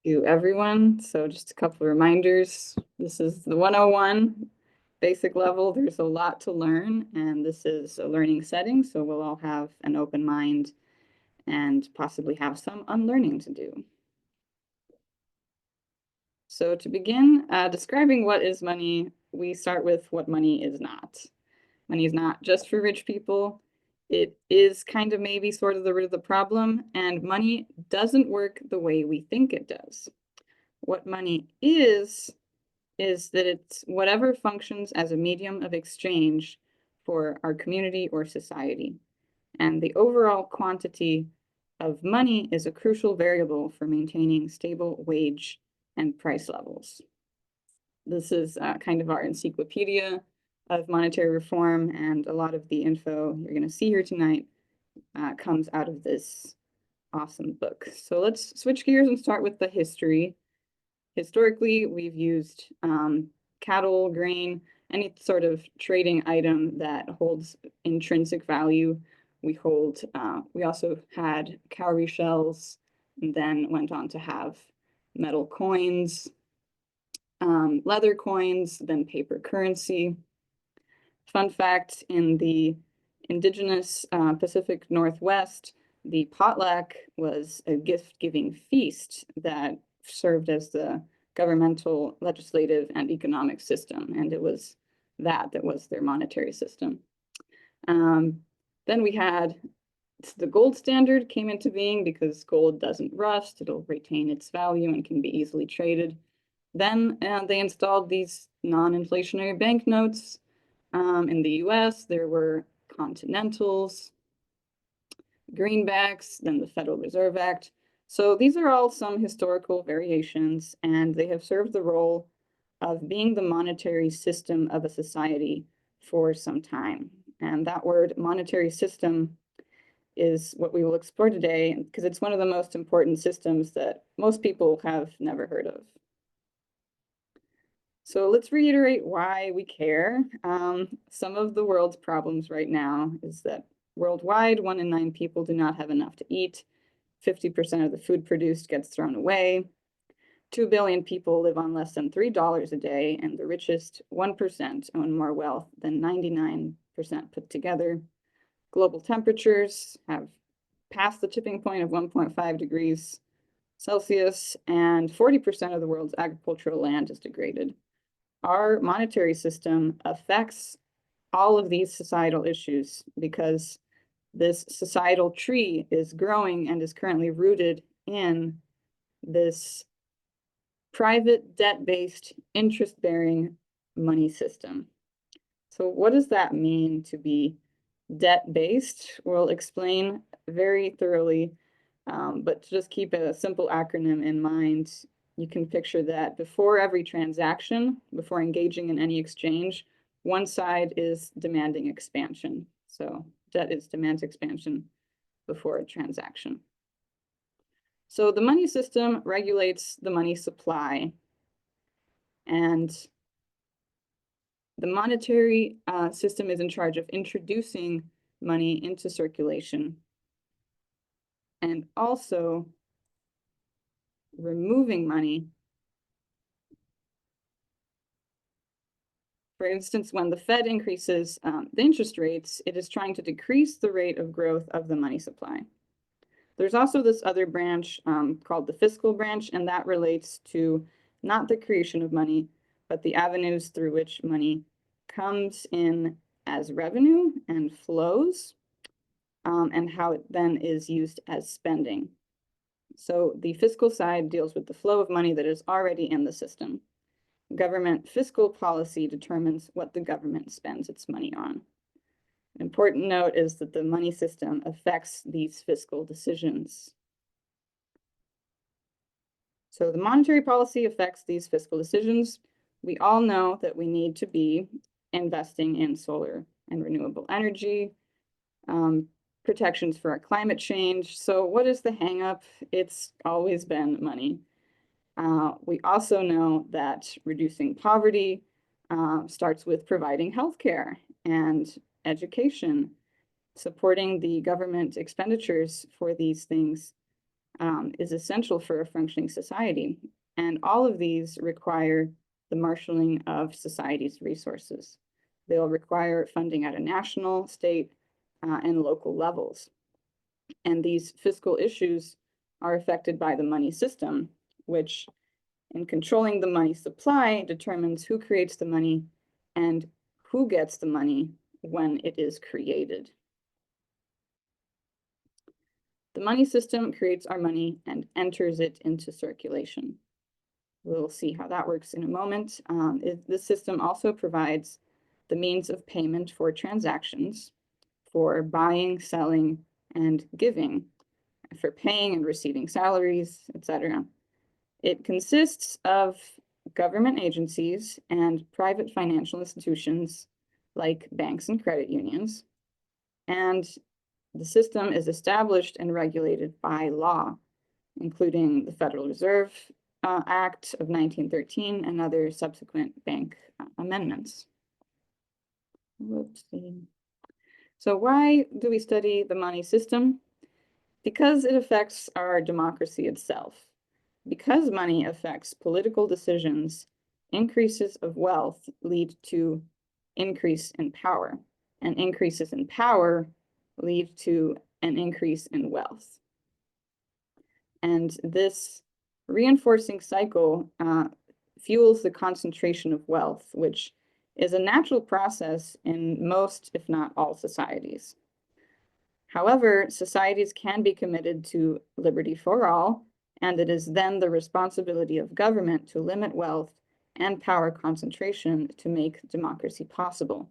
To everyone. So just a couple of reminders. This is the 101 basic level. There's a lot to learn, and this is a learning setting, so we'll all have an open mind and possibly have some unlearning to do. So to begin describing what is money, we start with what money is not. Money is not just for rich people. It is kind of maybe sort of the root of the problem, and money doesn't work the way we think it does. What money is that it's whatever functions as a medium of exchange for our community or society. And the overall quantity of money is a crucial variable for maintaining stable wage and price levels. This is kind of our encyclopedia of monetary reform, and a lot of the info you're going to see here tonight comes out of this awesome book. So let's switch gears and start with the history. Historically, we've used cattle, grain, any sort of trading item that holds intrinsic value. We also had cowrie shells, and then went on to have metal coins, leather coins, then paper currency. Fun fact, in the indigenous Pacific Northwest, the potluck was a gift-giving feast that served as the governmental, legislative, and economic system, and it was that was their monetary system. Then we had the gold standard came into being because gold doesn't rust, it'll retain its value and can be easily traded. Then they installed these non-inflationary banknotes. In the US, there were continentals, greenbacks, then the Federal Reserve Act. So these are all some historical variations, and they have served the role of being the monetary system of a society for some time. And that word monetary system is what we will explore today, because it's one of the most important systems that most people have never heard of. So let's reiterate why we care. Some of the world's problems right now is that worldwide, 1 in 9 people do not have enough to eat. 50% of the food produced gets thrown away. 2 billion people live on less than $3 a day, and the richest 1% own more wealth than 99% put together. Global temperatures have passed the tipping point of 1.5 degrees Celsius, and 40% of the world's agricultural land is degraded. Our monetary system affects all of these societal issues because this societal tree is growing and is currently rooted in this private debt-based interest-bearing money system. So what does that mean to be debt-based? We'll explain very thoroughly, but to just keep a simple acronym in mind, you can picture that before every transaction, before engaging in any exchange, one side is demanding expansion. So debt is demands expansion before a transaction. So the money system regulates the money supply, and the monetary system is in charge of introducing money into circulation and also removing money. For instance, when the Fed increases the interest rates, it is trying to decrease the rate of growth of the money supply. There's also this other branch called the fiscal branch, and that relates to not the creation of money, but the avenues through which money comes in as revenue and flows, and how it then is used as spending. So the fiscal side deals with the flow of money that is already in the system. Government fiscal policy determines what the government spends its money on. An important note is that the money system affects these fiscal decisions. So the monetary policy affects these fiscal decisions. We all know that we need to be investing in solar and renewable energy, protections for our climate change. So what is the hang up? It's always been money. We also know that reducing poverty starts with providing healthcare and education, supporting the government expenditures for these things is essential for a functioning society. And all of these require the marshaling of society's resources. They'll require funding at a national, state, and local levels. And these fiscal issues are affected by the money system, which in controlling the money supply determines who creates the money and who gets the money when it is created. The money system creates our money and enters it into circulation. We'll see how that works in a moment. This system also provides the means of payment for transactions, for buying, selling, and giving, for paying and receiving salaries, etc. It consists of government agencies and private financial institutions like banks and credit unions. And the system is established and regulated by law, including the Federal Reserve Act of 1913 and other subsequent bank amendments. Whoopsie. So why do we study the money system? Because it affects our democracy itself. Because money affects political decisions, increases of wealth lead to increase in power, and increases in power lead to an increase in wealth. And this reinforcing cycle fuels the concentration of wealth, which is a natural process in most, if not all, societies. However, societies can be committed to liberty for all, and it is then the responsibility of government to limit wealth and power concentration to make democracy possible.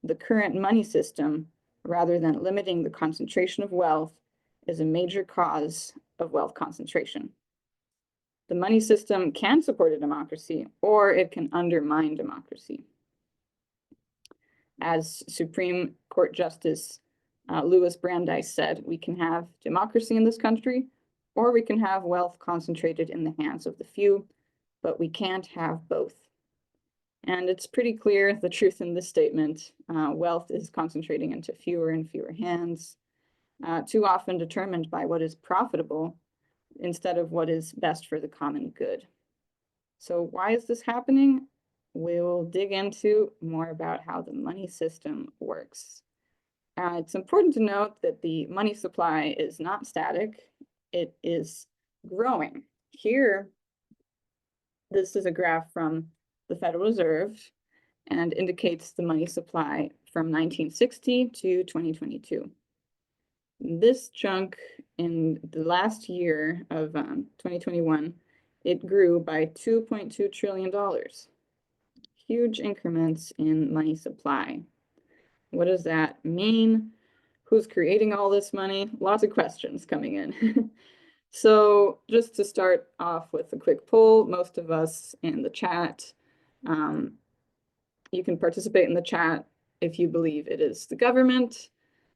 The current money system, rather than limiting the concentration of wealth, is a major cause of wealth concentration. The money system can support a democracy, or it can undermine democracy. As Supreme Court Justice Louis Brandeis said, we can have democracy in this country, or we can have wealth concentrated in the hands of the few, but we can't have both. And it's pretty clear the truth in this statement. Wealth is concentrating into fewer and fewer hands, too often determined by what is profitable instead of what is best for the common good. So why is this happening? We'll dig into more about how the money system works. It's important to note that the money supply is not static, it is growing. Here, this is a graph from the Federal Reserve and indicates the money supply from 1960 to 2022. This chunk in the last year of 2021, it grew by $2.2 trillion. Huge increments in money supply. What does that mean? Who's creating all this money? Lots of questions coming in. So just to start off with a quick poll, most of us in the chat, you can participate in the chat if you believe it is the government,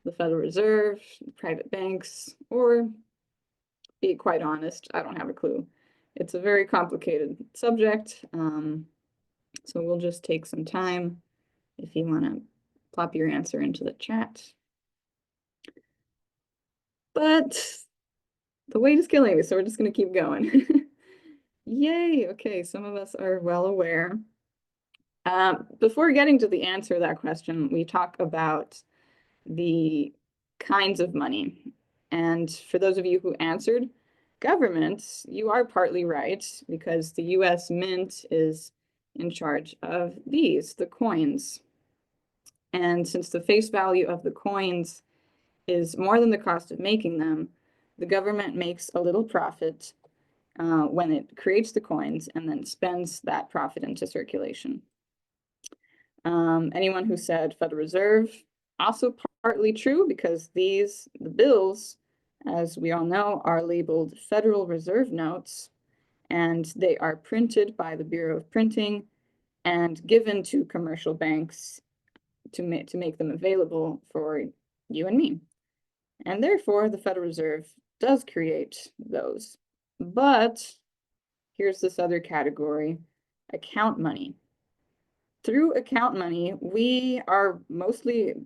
the Federal Reserve, private banks, or be quite honest, I don't have a clue. It's a very complicated subject, so we'll just take some time if you want to plop your answer into the chat. But the weight is killing me, so we're just going to keep going. Yay! Okay, some of us are well aware. Before getting to the answer to that question, we talk about the kinds of money. And for those of you who answered governments, you are partly right, because the US Mint is in charge of these, the coins. And since the face value of the coins is more than the cost of making them, the government makes a little profit when it creates the coins and then spends that profit into circulation. Anyone who said Federal Reserve, also partly true, because the bills, as we all know, are labeled Federal Reserve notes, and they are printed by the Bureau of Printing and given to commercial banks to make them available for you and me. And therefore, the Federal Reserve does create those. But here's this other category, account money. Through account money, we're mostly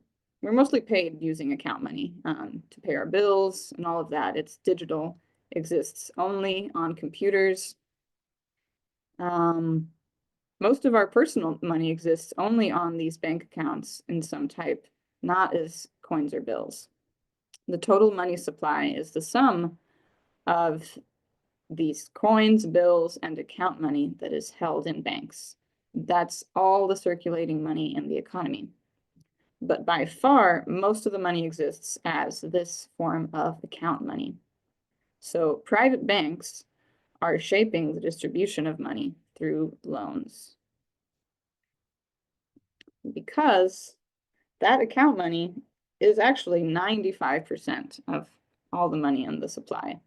paid using account money to pay our bills and all of that. It's digital exists only on computers. Most of our personal money exists only on these bank accounts in some type, not as coins or bills. The total money supply is the sum of these coins, bills, and account money that is held in banks. That's all the circulating money in the economy. But by far, most of the money exists as this form of account money. So private banks are shaping the distribution of money through loans. Because that account money is actually 95% of all the money in the supply.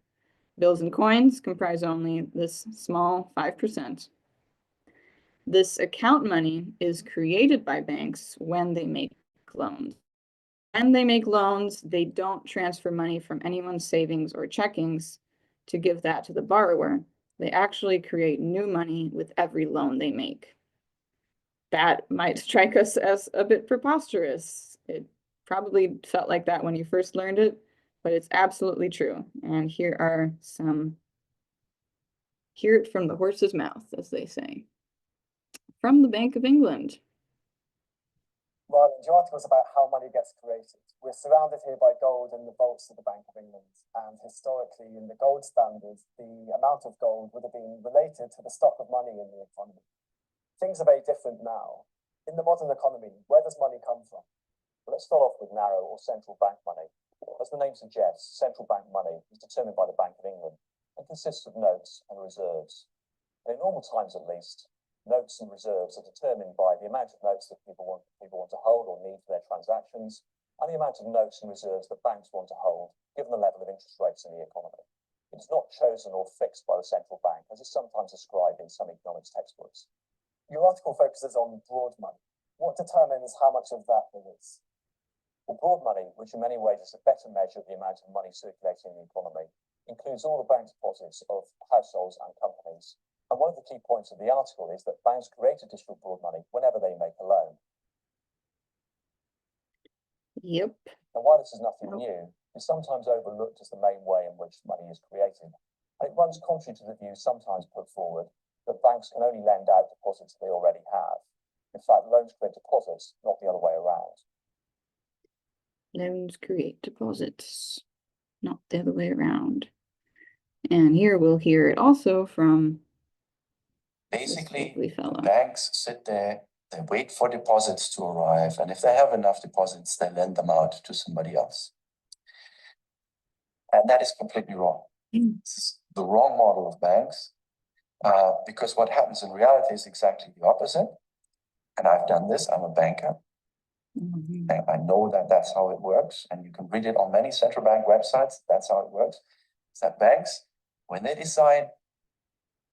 Bills and coins comprise only this small 5%. This account money is created by banks when they make loans. When they make loans, they don't transfer money from anyone's savings or checkings to give that to the borrower. They actually create new money with every loan they make. That might strike us as a bit preposterous. It probably felt like that when you first learned it, but it's absolutely true. And here are some, hear it from the horse's mouth, as they say. From the Bank of England. Well, the article is about how money gets created. We're surrounded here by gold in the vaults of the Bank of England. And historically, in the gold standard, the amount of gold would have been related to the stock of money in the economy. Things are very different now. In the modern economy, where does money come from? Well, let's start off with narrow or central bank money. As the name suggests, central bank money is determined by the Bank of England and consists of notes and reserves. And in normal times, at least, notes and reserves are determined by the amount of notes that people want to hold or need for their transactions, and the amount of notes and reserves that banks want to hold, given the level of interest rates in the economy. It is not chosen or fixed by the central bank, as is sometimes described in some economics textbooks. Your article focuses on broad money. What determines how much of that there is? Well, broad money, which in many ways is a better measure of the amount of money circulating in the economy, includes all the bank deposits of households and companies. And one of the key points of the article is that banks create additional broad money whenever they make a loan. Yep. And while this is nothing new, it's sometimes overlooked as the main way in which money is created. And it runs contrary to the view sometimes put forward that banks can only lend out deposits they already have. In fact, loans create deposits, not the other way around. Loans create deposits, not the other way around. And here we'll hear it also from basically the banks sit there, they wait for deposits to arrive, and if they have enough deposits, they lend them out to somebody else. And that is completely wrong. This is the wrong model of banks, because what happens in reality is exactly the opposite. And I've done this, I'm a banker. And I know that that's how it works, and you can read it on many central bank websites. That's how it works. It's that banks, when they decide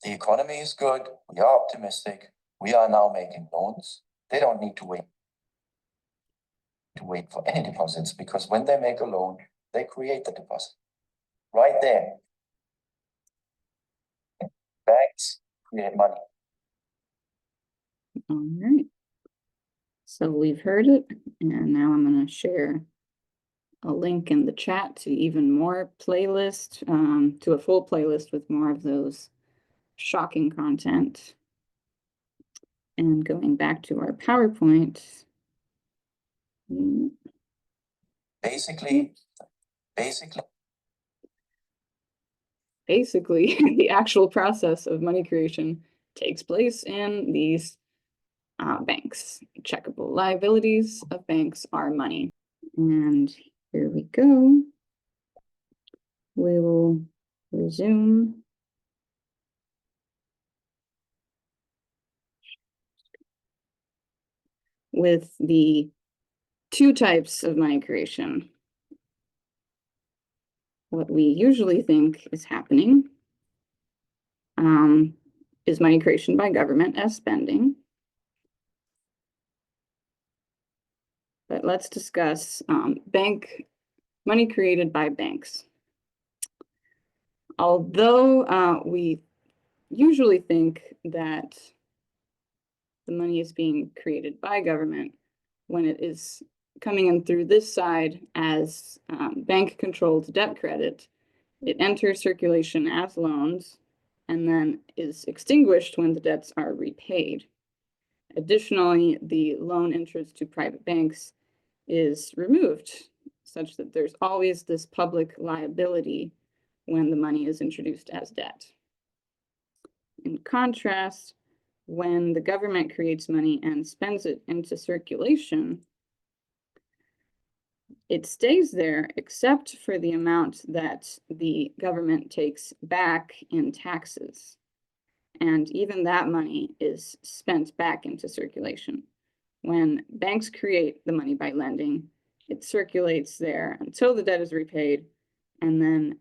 the economy is good, we are optimistic, we are now making loans, they don't need to wait for any deposits, because when they make a loan, they create the deposit. Right there. Banks create money. All right. So we've heard it, and now I'm going to share a link in the chat to even more playlist, to a full playlist with more of those shocking content. And going back to our PowerPoint. Basically, the actual process of money creation takes place in these banks. Checkable liabilities of banks are money. And here we go. We will resume. With the two types of money creation. What we usually think is happening is money creation by government as spending. But let's discuss bank money created by banks. Although we usually think that the money is being created by government, when it is coming in through this side as bank-controlled debt credit, It enters circulation as loans and then is extinguished when the debts are repaid. Additionally, the loan interest to private banks is removed, such that there's always this public liability when the money is introduced as debt. In contrast, when the government creates money and spends it into circulation, it stays there except for the amount that the government takes back in taxes. And even that money is spent back into circulation. When banks create the money by lending, it circulates there until the debt is repaid. And then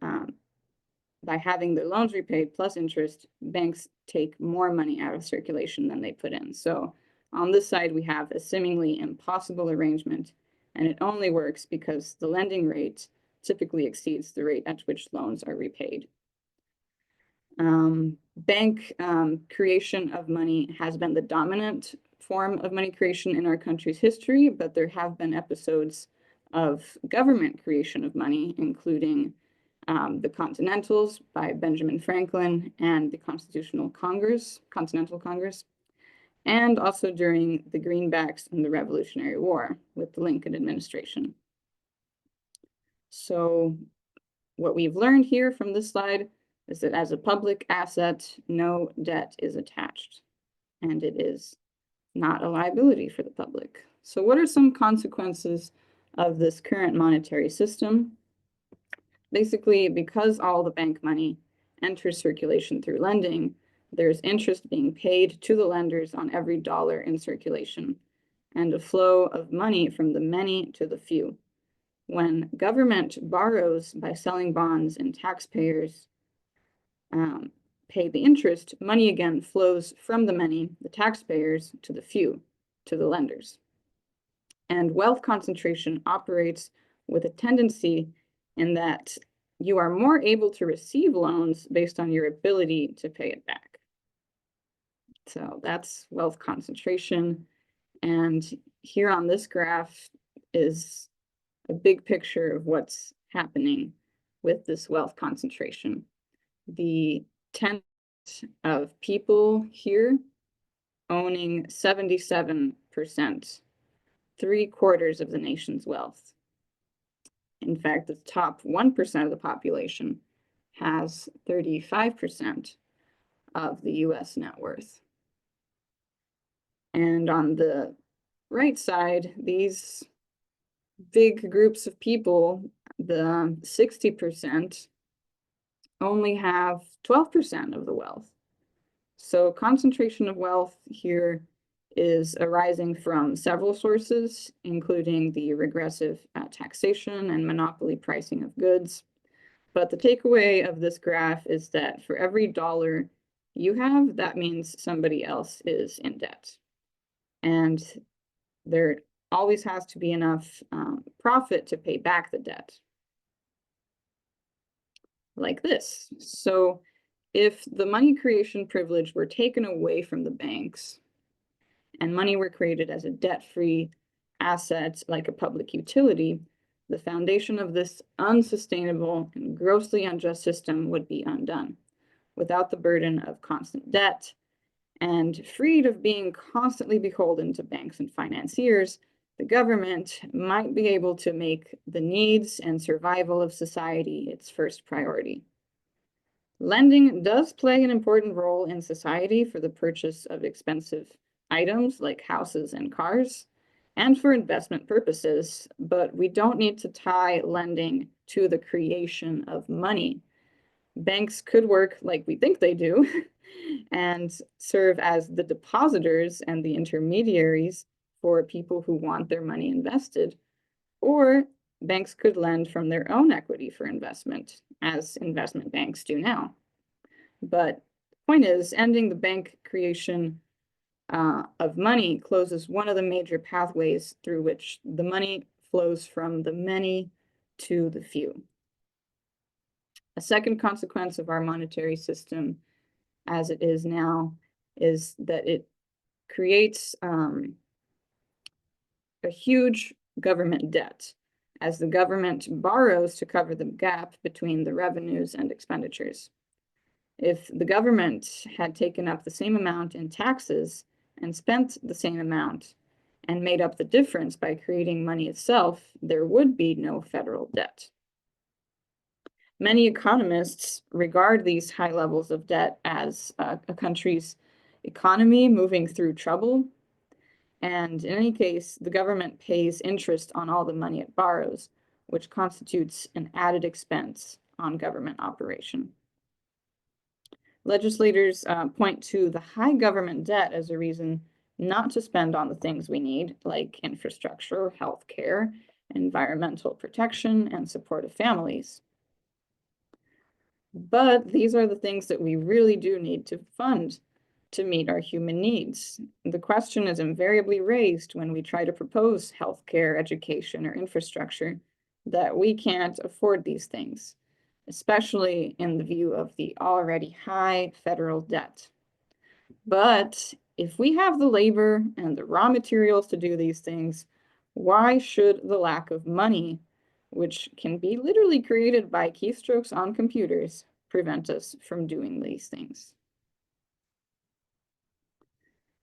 by having the loans repaid plus interest, banks take more money out of circulation than they put in. So on this side, we have a seemingly impossible arrangement, and it only works because the lending rate typically exceeds the rate at which loans are repaid. Bank creation of money has been the dominant form of money creation in our country's history, but there have been episodes of government creation of money, including the Continentals by Benjamin Franklin and the Continental Congress, and also during the Greenbacks and the Revolutionary War with the Lincoln administration. So what we've learned here from this slide is that as a public asset, no debt is attached, and it is not a liability for the public. So what are some consequences of this current monetary system? Basically, because all the bank money enters circulation through lending, there's interest being paid to the lenders on every dollar in circulation, and a flow of money from the many to the few. When government borrows by selling bonds and taxpayers pay the interest, money again flows from the many, the taxpayers, to the few, to the lenders. And wealth concentration operates with a tendency in that you are more able to receive loans based on your ability to pay it back. So that's wealth concentration. And here on this graph is a big picture of what's happening with this wealth concentration. The 10% of people here owning 77%, 3/4 of the nation's wealth. In fact, the top 1% of the population has 35% of the US net worth. And on the right side, these big groups of people, the 60%, only have 12% of the wealth. So concentration of wealth here is arising from several sources, including the regressive taxation and monopoly pricing of goods. But the takeaway of this graph is that for every dollar you have, that means somebody else is in debt. And there always has to be enough profit to pay back the debt. Like this. So if the money creation privilege were taken away from the banks and money were created as a debt-free asset like a public utility, the foundation of this unsustainable and grossly unjust system would be undone without the burden of constant debt, and freed of being constantly beholden to banks and financiers. The government might be able to make the needs and survival of society its first priority. Lending does play an important role in society for the purchase of expensive items like houses and cars, and for investment purposes, but we don't need to tie lending to the creation of money. Banks could work like we think they do and serve as the depositors and the intermediaries for people who want their money invested, or banks could lend from their own equity for investment, as investment banks do now. But the point is, ending the bank creation of money closes one of the major pathways through which the money flows from the many to the few. A second consequence of our monetary system as it is now is that it creates a huge government debt. as the government borrows to cover the gap between the revenues and expenditures. If the government had taken up the same amount in taxes and spent the same amount and made up the difference by creating money itself, there would be no federal debt. Many economists regard these high levels of debt as a country's economy moving through trouble. And in any case, the government pays interest on all the money it borrows, which constitutes an added expense on government operation. Legislators point to the high government debt as a reason not to spend on the things we need, like infrastructure, healthcare, environmental protection, and support of families. But these are the things that we really do need to fund to meet our human needs. The question is invariably raised when we try to propose healthcare, education, or infrastructure that we can't afford these things, especially in the view of the already high federal debt. But if we have the labor and the raw materials to do these things, why should the lack of money, which can be literally created by keystrokes on computers, prevent us from doing these things?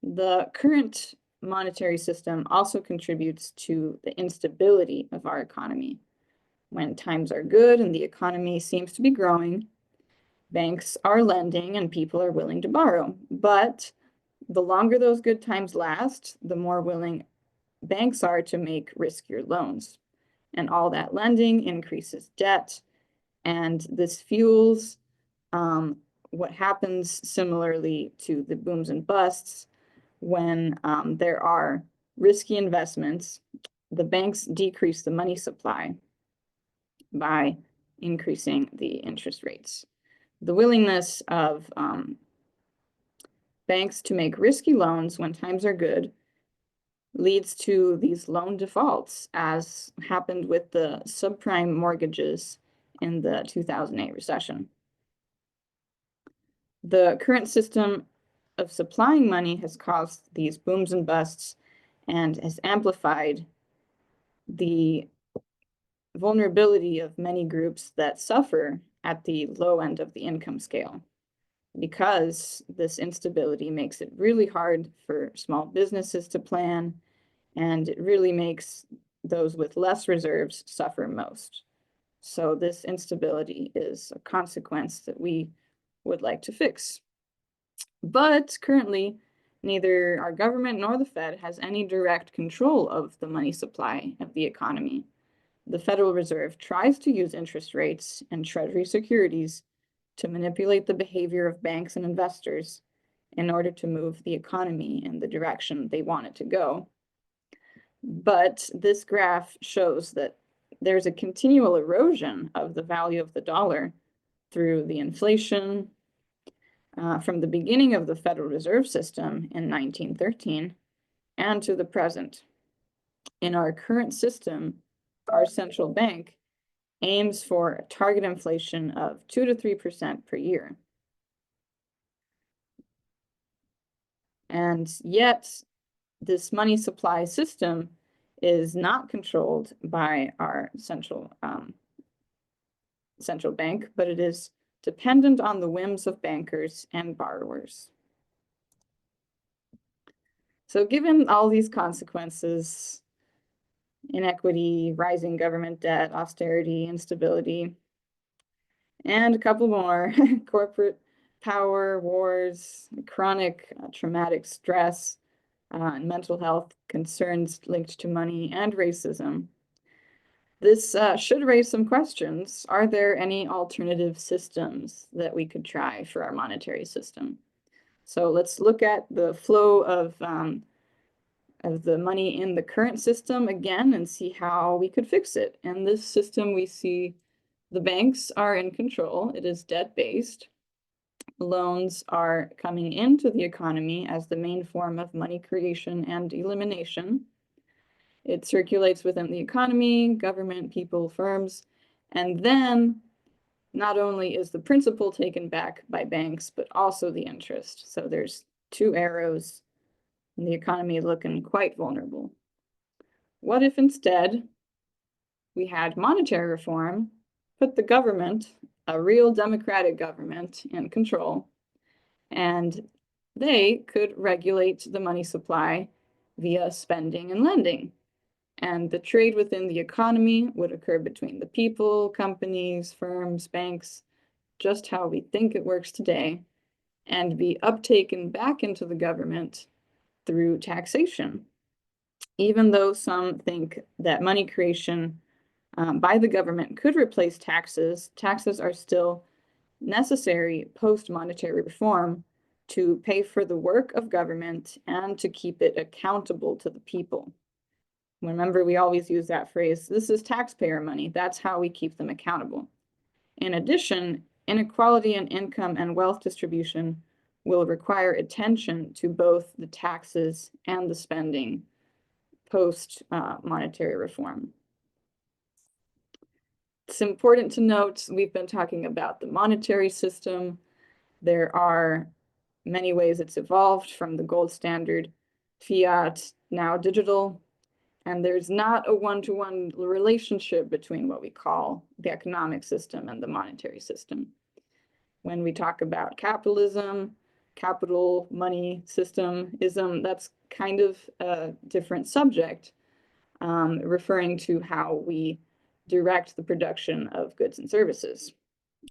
The current monetary system also contributes to the instability of our economy. When times are good and the economy seems to be growing, banks are lending and people are willing to borrow. But the longer those good times last, the more willing banks are to make riskier loans. And all that lending increases debt, and this fuels what happens similarly to the booms and busts. When there are risky investments, the banks decrease the money supply by increasing the interest rates. The willingness of banks to make risky loans when times are good leads to these loan defaults, as happened with the subprime mortgages in the 2008 recession. The current system of supplying money has caused these booms and busts and has amplified the vulnerability of many groups that suffer at the low end of the income scale, because this instability makes it really hard for small businesses to plan, and it really makes those with less reserves suffer most. So this instability is a consequence that we would like to fix. But currently, neither our government nor the Fed has any direct control of the money supply of the economy. The Federal Reserve tries to use interest rates and Treasury securities to manipulate the behavior of banks and investors in order to move the economy in the direction they want it to go. But this graph shows that there's a continual erosion of the value of the dollar through the inflation, from the beginning of the Federal Reserve System in 1913 and to the present. In our current system, our central bank aims for a target inflation of 2 to 3% per year. And yet, this money supply system is not controlled by our central bank, but it is dependent on the whims of bankers and borrowers. So given all these consequences, inequity, rising government debt, austerity, instability, and a couple more, corporate power, wars, chronic traumatic stress, and mental health concerns linked to money, and racism, this should raise some questions. Are there any alternative systems that we could try for our monetary system? So let's look at the flow of the money in the current system again and see how we could fix it. In this system, we see the banks are in control. It is debt-based. Loans are coming into the economy as the main form of money creation and elimination. It circulates within the economy, government, people, firms, and then not only is the principal taken back by banks, but also the interest. So there's two arrows, and the economy is looking quite vulnerable. What if instead we had monetary reform, put the government, a real democratic government, in control, and they could regulate the money supply via spending and lending. And the trade within the economy would occur between the people, companies, firms, banks, just how we think it works today, and be uptaken back into the government through taxation. Even though some think that money creation by the government could replace taxes, taxes are still necessary post-monetary reform to pay for the work of government and to keep it accountable to the people. Remember, we always use that phrase, this is taxpayer money. That's how we keep them accountable. In addition, inequality in income and wealth distribution will require attention to both the taxes and the spending post-monetary reform. It's important to note, we've been talking about the monetary system. There are many ways it's evolved from the gold standard, fiat, now digital, and there's not a one-to-one relationship between what we call the economic system and the monetary system. When we talk about capitalism, capital, money, system-ism, that's kind of a different subject, referring to how we direct the production of goods and services.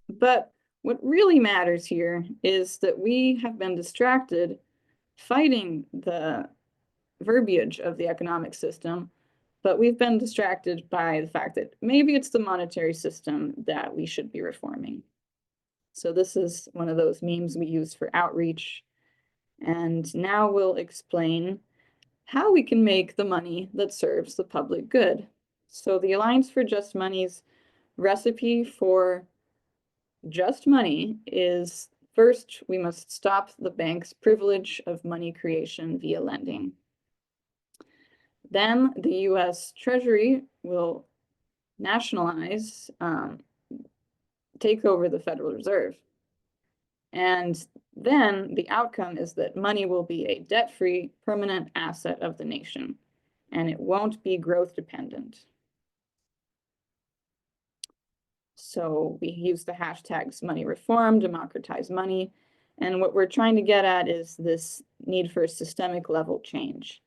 But what really matters here is that we have been distracted fighting the verbiage of the economic system, but we've been distracted by the fact that maybe it's the monetary system that we should be reforming. So this is one of those memes we use for outreach. And now we'll explain how we can make the money that serves the public good. So the Alliance for Just Money's recipe for just money is, first, we must stop the bank's privilege of money creation via lending. Then the US Treasury will nationalize, take over the Federal Reserve. And then the outcome is that money will be a debt-free, permanent asset of the nation, and it won't be growth dependent. So we use the hashtags money reform, democratize money, and what we're trying to get at is this need for systemic level change.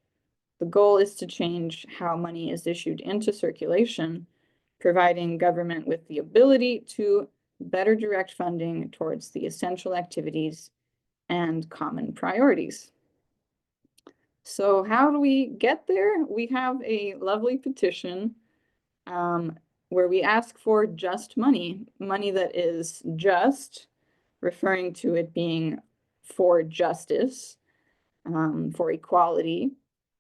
The goal is to change how money is issued into circulation, providing government with the ability to better direct funding towards the essential activities and common priorities. So how do we get there? We have a lovely petition where we ask for just money, money that is just, referring to it being for justice, for equality,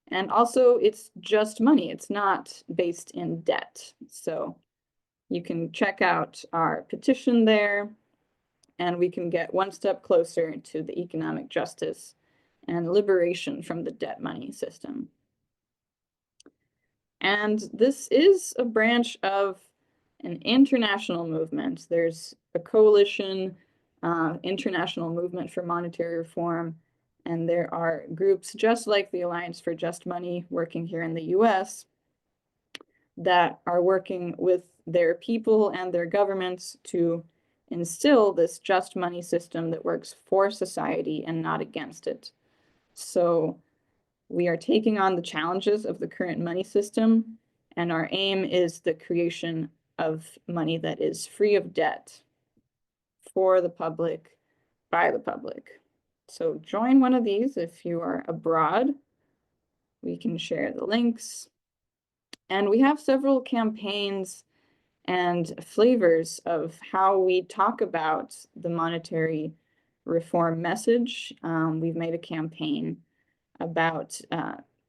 and also it's just money. It's not based in debt. So you can check out our petition there, and we can get one step closer to the economic justice and liberation from the debt money system. And this is a branch of an international movement. There's a coalition, international movement for monetary reform, and there are groups just like the Alliance for Just Money working here in the US that are working with their people and their governments to instill this just money system that works for society and not against it. So we are taking on the challenges of the current money system, and our aim is the creation of money that is free of debt for the public, by the public. So join one of these if you are abroad. We can share the links. And we have several campaigns and flavors of how we talk about the monetary reform message. We've made a campaign about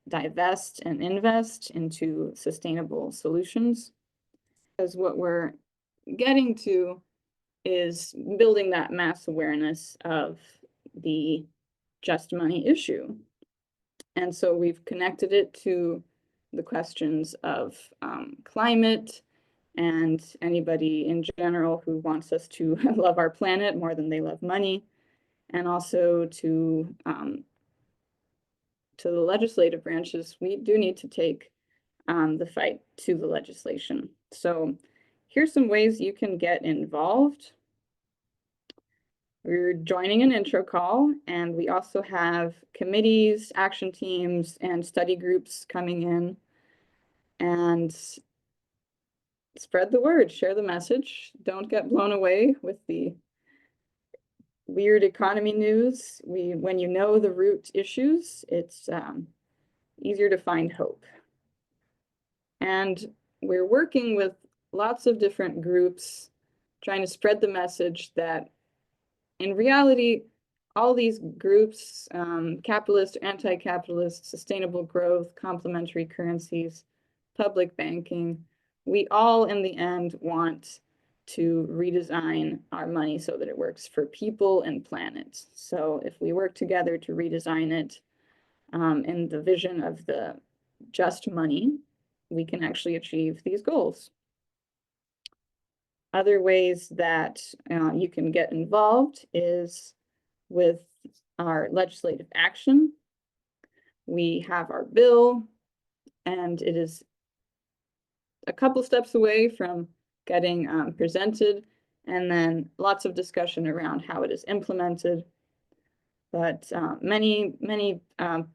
divest and invest into sustainable solutions, because what we're getting to is building that mass awareness of the just money issue. And so we've connected it to the questions of climate and anybody in general who wants us to love our planet more than they love money, and also to the legislative branches. We do need to take the fight to the legislation. So here's some ways you can get involved. We're joining an intro call, and we also have committees, action teams, and study groups coming in. And spread the word, share the message. Don't get blown away with the weird economy news. When you know the root issues, it's easier to find hope. And we're working with lots of different groups, trying to spread the message that in reality, all these groups, capitalist, anti-capitalist, sustainable growth, complementary currencies, public banking, we all in the end want to redesign our money so that it works for people and planet. So if we work together to redesign it in the vision of the just money, we can actually achieve these goals. Other ways that you can get involved is with our legislative action. We have our bill, and it is a couple steps away from getting presented, and then lots of discussion around how it is implemented. But many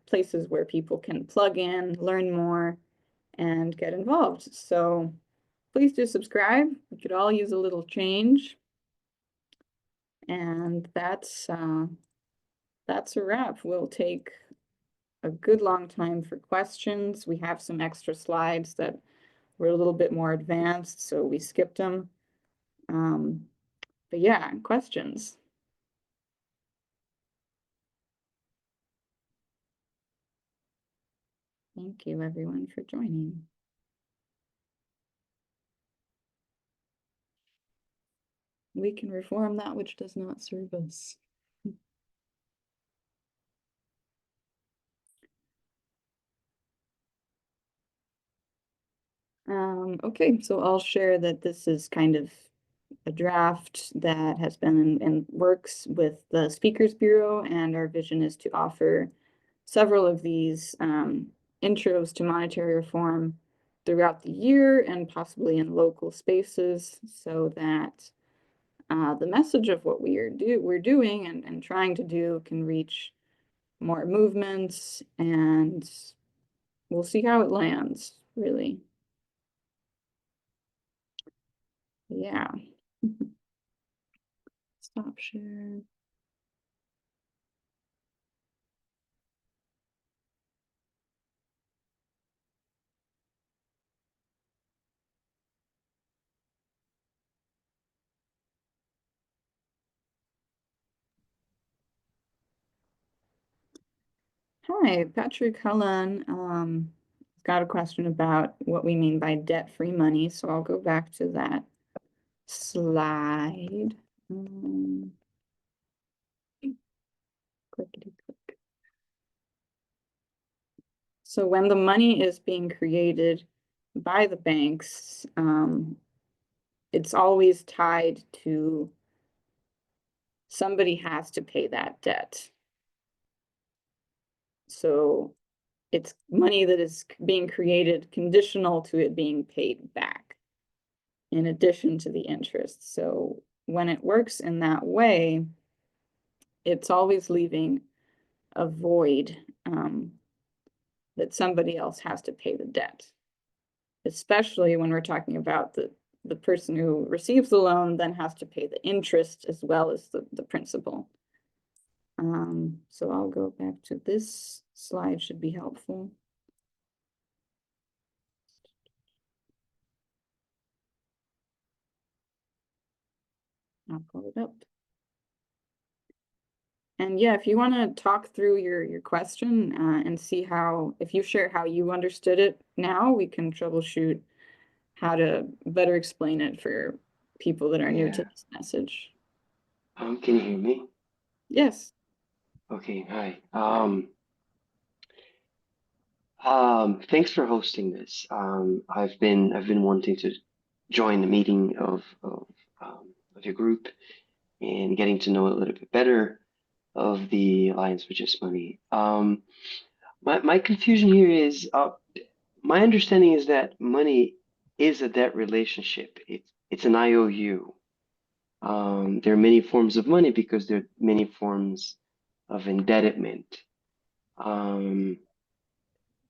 places where people can plug in, learn more, and get involved. So please do subscribe. We could all use a little change. And that's a wrap. We'll take a good long time for questions. We have some extra slides that were a little bit more advanced, so we skipped them. But yeah, questions. Thank you everyone for joining. We can reform that which does not serve us. Okay, so I'll share that this is kind of a draft that has been in works with the Speakers Bureau, and our vision is to offer several of these intros to monetary reform throughout the year and possibly in local spaces, so that the message of what we're doing and trying to do can reach more movements, and we'll see how it lands, really. Yeah. Stop share. Hi, Patrick Cullen got a question about what we mean by debt-free money, so I'll go back to that slide. Clickety-click. So when the money is being created by the banks, it's always tied to somebody has to pay that debt. So it's money that is being created conditional to it being paid back in addition to the interest. So when it works in that way, it's always leaving a void that somebody else has to pay the debt, especially when we're talking about the person who receives the loan then has to pay the interest as well as the principal. So I'll go back to this slide, should be helpful. I'll pull it up. And yeah, if you want to talk through your question and see how, if you share how you understood it now, we can troubleshoot how to better explain it for people that are new to this message. Can you hear me? Yes. Okay, hi. Thanks for hosting this. I've been wanting to join the meeting of your group and getting to know a little bit better of the Alliance for Just Money. My confusion here is my understanding is that money is a debt relationship. It's an IOU. There are many forms of money because there are many forms of indebtedness. When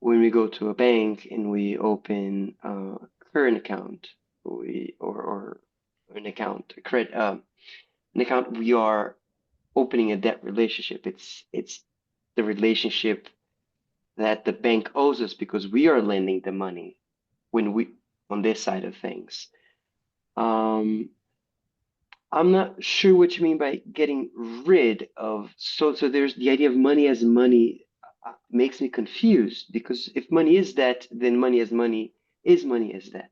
we go to a bank and we open a current account, or an account, an account, we are opening a debt relationship. It's the relationship that the bank owes us because we are lending the money when we on this side of things. I'm not sure what you mean by getting rid of. So there's the idea of money as money makes me confused because if money is debt, then money as money is money as debt.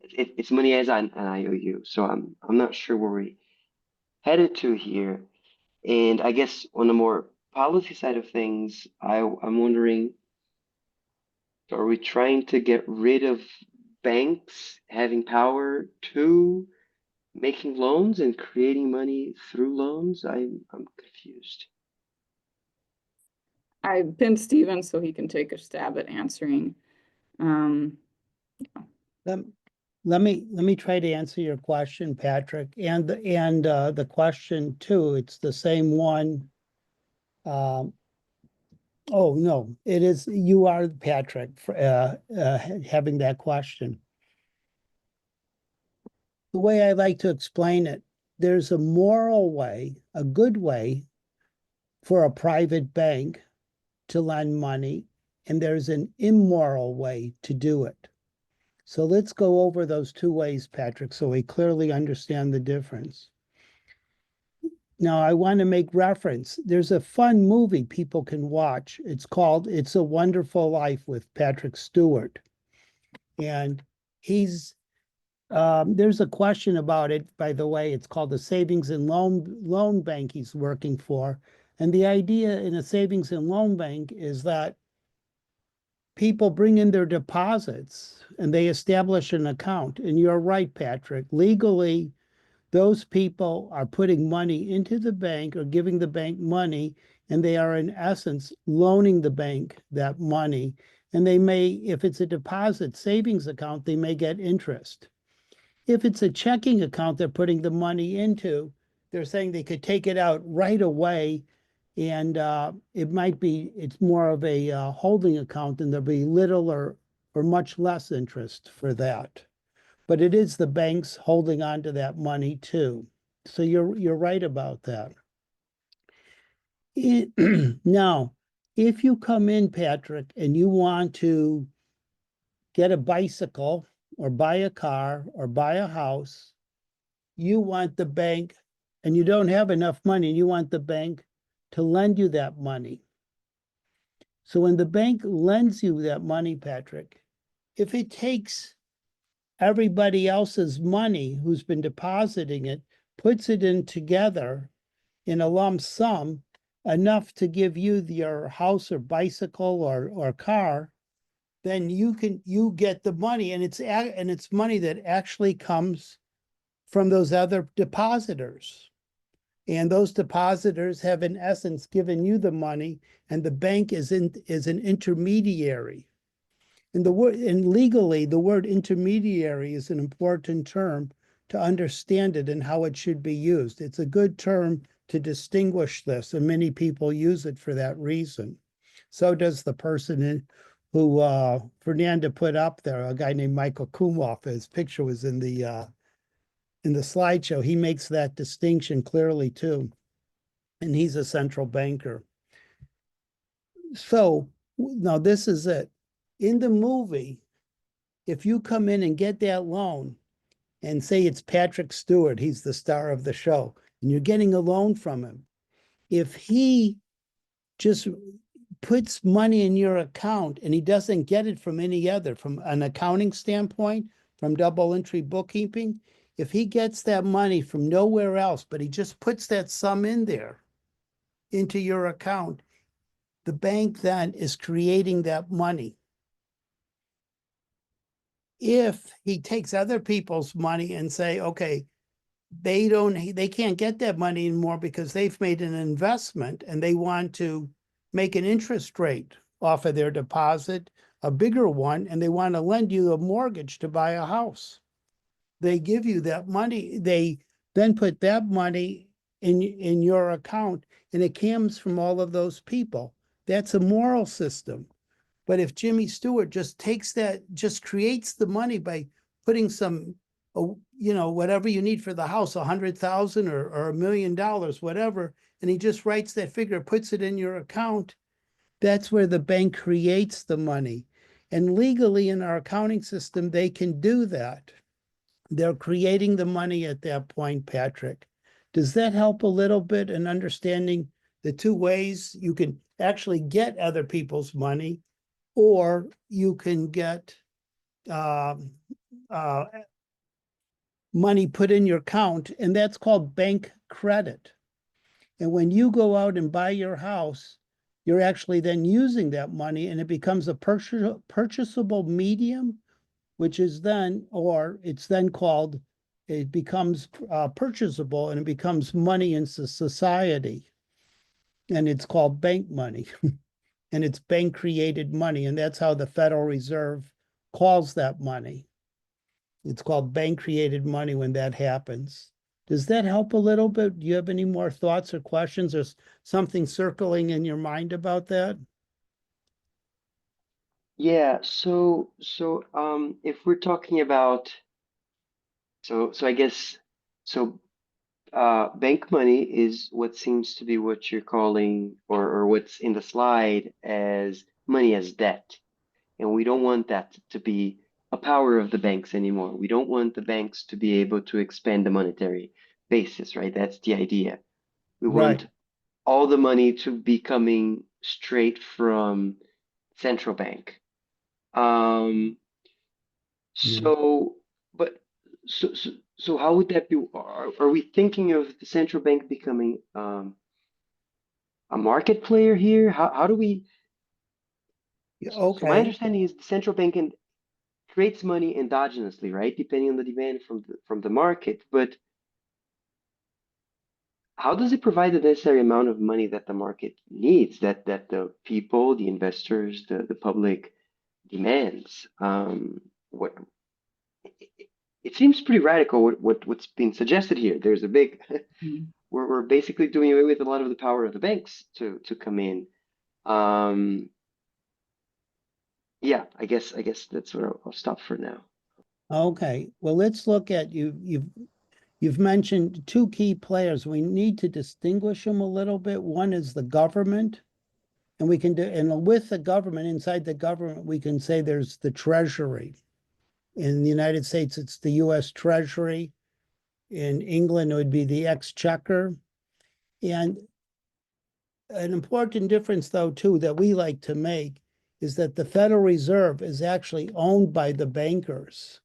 It's money as an IOU. So I'm not sure where we headed to here. And I guess on the more policy side of things, I'm wondering, are we trying to get rid of banks having power to making loans and creating money through loans? I'm confused. I pinned Steven so he can take a stab at answering. Let me try to answer your question, Patrick, and the question too. It's the same one. Oh no, it is you are Patrick for having that question. The way I like to explain it, there's a moral way, a good way for a private bank to lend money, and there's an immoral way to do it. So let's go over those two ways, Patrick, so we clearly understand the difference. Now, I want to make reference. There's a fun movie people can watch. It's called It's a Wonderful Life with Patrick Stewart. And there's a question about it, by the way. It's called the Savings and Loan Bank he's working for. And the idea in a savings and loan bank is that people bring in their deposits and they establish an account. And you're right, Patrick. Legally, those people are putting money into the bank or giving the bank money, and they are in essence loaning the bank that money. And they may, if it's a deposit savings account, they may get interest. If it's a checking account they're putting the money into, they're saying they could take it out right away. And it's more of a holding account, and there'll be little or much less interest for that. But it is the banks holding on to that money too. So you're right about that. Now, if you come in, Patrick, and you want to get a bicycle or buy a car or buy a house, you want the bank, and you don't have enough money, and you want the bank to lend you that money. So when the bank lends you that money, Patrick, if it takes everybody else's money who's been depositing it, puts it in together in a lump sum, enough to give you your house or bicycle or car, then you get the money, and it's money that actually comes from those other depositors. And those depositors have, in essence, given you the money, and the bank is an intermediary. And legally, the word intermediary is an important term to understand it and how it should be used. It's a good term to distinguish this, and many people use it for that reason. So does the person who Fernanda put up there, a guy named Michael Kumoff. His picture was in the slideshow. He makes that distinction clearly too. And he's a central banker. So now this is it. In the movie, if you come in and get that loan and say it's Patrick Stewart, he's the star of the show, and you're getting a loan from him, if he just puts money in your account and he doesn't get it from any other, from an accounting standpoint, from double entry bookkeeping, if he gets that money from nowhere else, but he just puts that sum in there into your account, the bank then is creating that money. If he takes other people's money and say, okay, they can't get that money anymore because they've made an investment and they want to make an interest rate off of their deposit, a bigger one, and they want to lend you a mortgage to buy a house. They give you that money. They then put that money in your account, and it comes from all of those people. That's a moral system. But if Jimmy Stewart just takes that, just creates the money by putting some, whatever you need for the house, 100,000 or $1 million, whatever, and he just writes that figure, puts it in your account, that's where the bank creates the money. And legally in our accounting system, they can do that. They're creating the money at that point, Patrick. Does that help a little bit in understanding the two ways you can actually get other people's money, or you can get money put in your account, and that's called bank credit. And when you go out and buy your house, you're actually then using that money, and it becomes a purchasable medium, which is then, or it's then called, it becomes purchasable, and it becomes money in society. And it's called bank money. And it's bank created money. And that's how the Federal Reserve calls that money. It's called bank created money when that happens. Does that help a little bit? Do you have any more thoughts or questions, or something circling in your mind about that? Yeah, if we're talking about, I guess, so bank money is what seems to be what you're calling, or what's in the slide as money as debt. And we don't want that to be a power of the banks anymore. We don't want the banks to be able to expand the monetary basis, right? That's the idea. We Right. want all the money to be coming straight from central bank. Um, Yeah. so, but so how would that be? Are we thinking of the central bank becoming a market player here? How do we? So my Okay. understanding is the central bank creates money endogenously, right? Depending on the demand from the market. But how does it provide the necessary amount of money that the market needs, that the people, the investors, the public demands? What it seems pretty radical what's being suggested here. There's a big we're basically doing away with a lot of the power of the banks to come in. Yeah, I guess that's where I'll stop for now. Okay. Well, let's look at you've mentioned two key players. We need to distinguish them a little bit. One is the government, and we can do, and with the government, inside the government, we can say there's the Treasury. In the United States, it's the US Treasury. In England, it would be the Exchequer. And an important difference, though, too, that we like to make is that the Federal Reserve is actually owned by the bankers.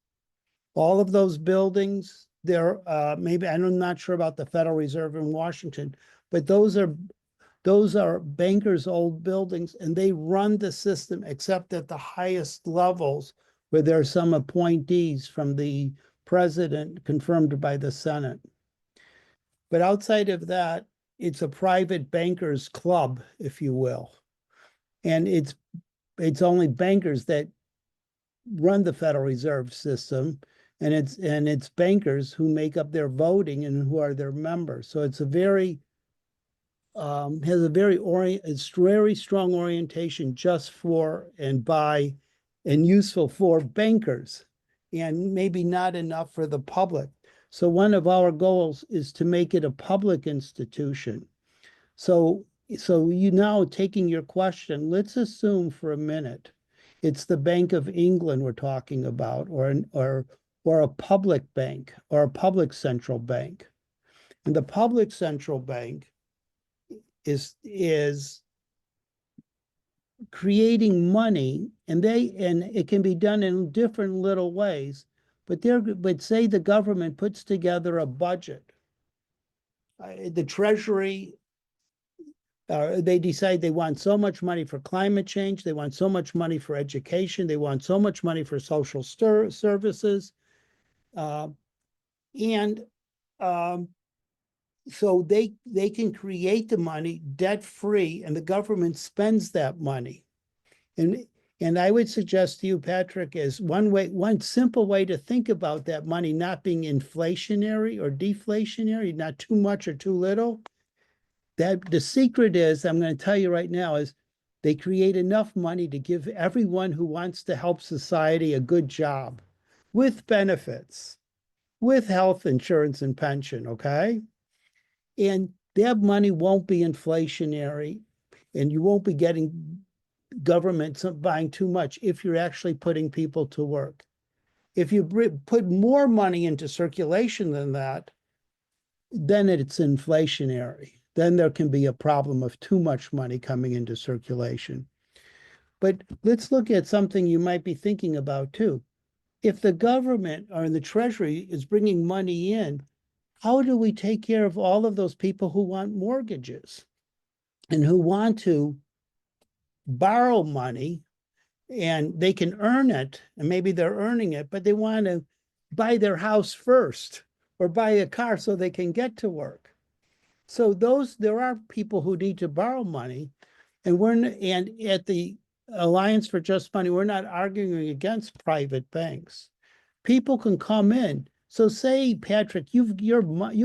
All of those buildings, they're maybe, I'm not sure about the Federal Reserve in Washington, but those are bankers' old buildings, and they run the system except at the highest levels where there are some appointees from the president confirmed by the Senate. But outside of that, it's a private bankers club, if you will. And it's only bankers that run the Federal Reserve System, and it's bankers who make up their voting and who are their members. So it's a very it's very strong orientation just for and by and useful for bankers, and maybe not enough for the public. So one of our goals is to make it a public institution. So you now, taking your question, let's assume for a minute it's the Bank of England we're talking about, or a public bank, or a public central bank. And the public central bank is creating money, and it can be done in different little ways, but say the government puts together a budget. The Treasury, they decide they want so much money for climate change, they want so much money for education, they want so much money for social services, and so they can create the money debt free, and the government spends that money. And And I would suggest to you, Patrick, is one simple way to think about that money not being inflationary or deflationary, not too much or too little. That the secret is, I'm going to tell you right now, is they create enough money to give everyone who wants to help society a good job with benefits, with health insurance and pension, okay? And that money won't be inflationary, and you won't be getting government buying too much if you're actually putting people to work. If you put more money into circulation than that, then it's inflationary. Then there can be a problem of too much money coming into circulation. But let's look at something you might be thinking about too. If the government or the Treasury is bringing money in, how do we take care of all of those people who want mortgages and who want to borrow money and they can earn it, and maybe they're earning it, but they want to buy their house first or buy a car so they can get to work. So there are people who need to borrow money, and at the Alliance for Just Money, we're not arguing against private banks. People can come in. So say, Patrick, you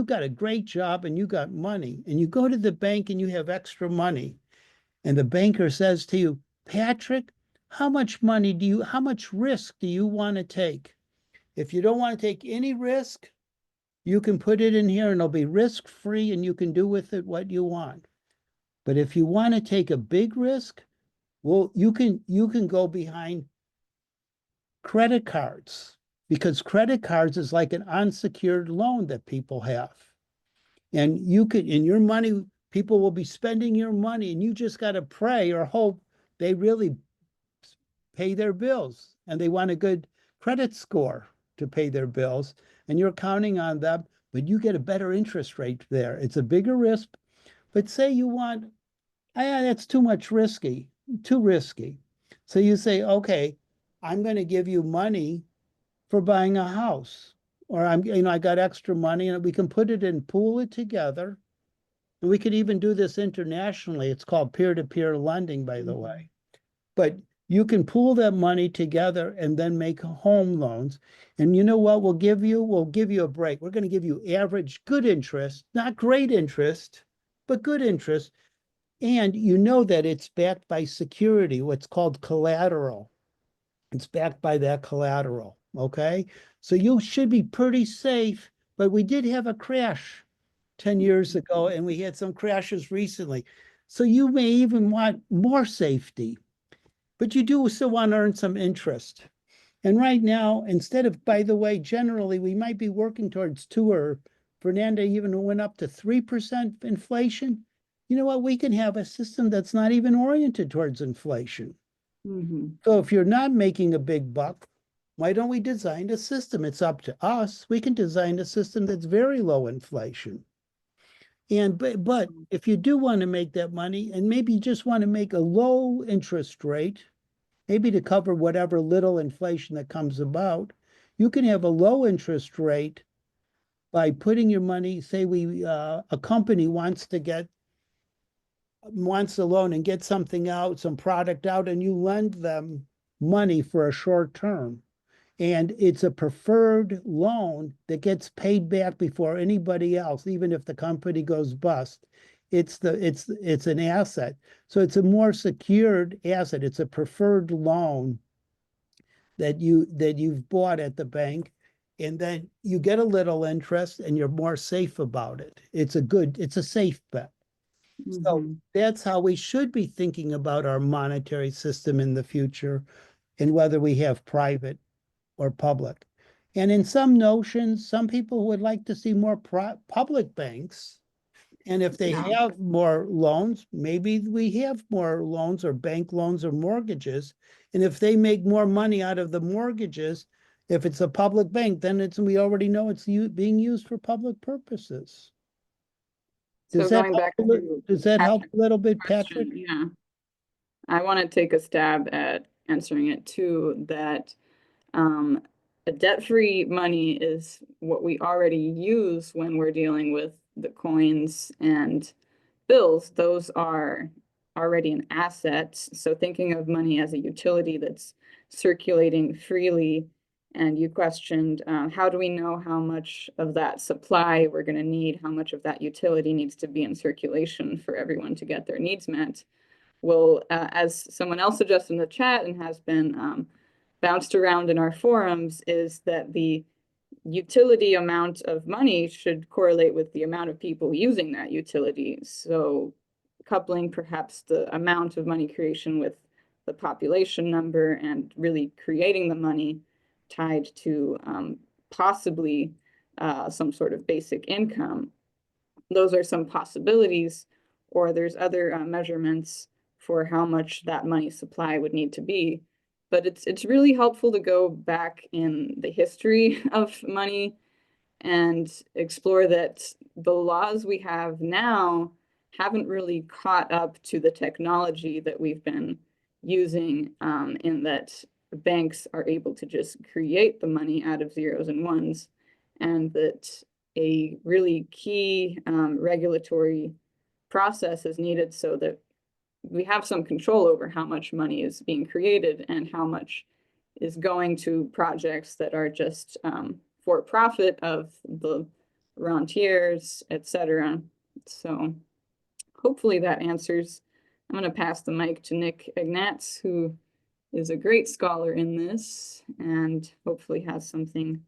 got a great job and you got money, and you go to the bank and you have extra money, and the banker says to you, Patrick, how much risk do you want to take? If you don't want to take any risk, you can put it in here and it'll be risk-free and you can do with it what you want. But if you want to take a big risk, well, you can go behind credit cards, because credit cards is like an unsecured loan that people have. And in your money, people will be spending your money, and you just got to pray or hope they really pay their bills, and they want a good credit score to pay their bills, and you're counting on them, but you get a better interest rate there. It's a bigger risk, but say you want, that's too risky. So you say, okay, I'm going to give you money for buying a house, or I got extra money and we can put it and pool it together. And we could even do this internationally. It's called peer-to-peer lending, by the way. But you can pool that money together and then make home loans. And you know what we'll give you? We'll give you a break. We're going to give you average good interest, not great interest, but good interest. And you know that it's backed by security, what's called collateral. It's backed by that collateral, okay? So you should be pretty safe, but we did have a crash 10 years ago, and we had some crashes recently. So you may even want more safety, but you do still want to earn some interest. And right now, instead of, by the way, generally, we might be working towards 2 or Fernanda even went up to 3% inflation. You know what? We can have a system that's not even oriented towards inflation. So if you're not making a big buck, why don't we design a system? It's up to us. We can design a system that's very low inflation. And but if you do want to make that money, and maybe you just want to make a low interest rate, maybe to cover whatever little inflation that comes about, you can have a low interest rate by putting your money, say a company wants a loan and get something out, some product out, and you lend them money for a short term. And it's a preferred loan that gets paid back before anybody else, even if the company goes bust. It's an asset. So it's a more secured asset. It's a preferred loan that you've bought at the bank, and then you get a little interest and you're more safe about it. It's a safe bet. So that's how we should be thinking about our monetary system in the future, and whether we have private or public. And in some notions, some people would like to see more public banks. And if they have more loans, maybe we have more loans or bank loans or mortgages. And if they make more money out of the mortgages, if it's a public bank, then we already know it's being used for public purposes. So going back to does that help a little bit, question, Patrick? yeah. I want to take a stab at answering it too, that a debt-free money is what we already use when we're dealing with the coins and bills. Those are already an asset. So thinking of money as a utility that's circulating freely. And you questioned, how do we know how much of that supply we're going to need, how much of that utility needs to be in circulation for everyone to get their needs met? Well, as someone else suggested in the chat and has been bounced around in our forums, is that the utility amount of money should correlate with the amount of people using that utility. So coupling perhaps the amount of money creation with the population number and really creating the money tied to possibly some sort of basic income. Those are some possibilities, or there's other measurements for how much that money supply would need to be. But it's really helpful to go back in the history of money and explore that the laws we have now haven't really caught up to the technology that we've been using, in that banks are able to just create the money out of zeros and ones, and that a really key regulatory process is needed so that we have some control over how much money is being created and how much is going to projects that are just for profit of the rentiers, etc. So hopefully that answers. I'm going to pass the mic to Nick Ignatz, who is a great scholar in this and hopefully has something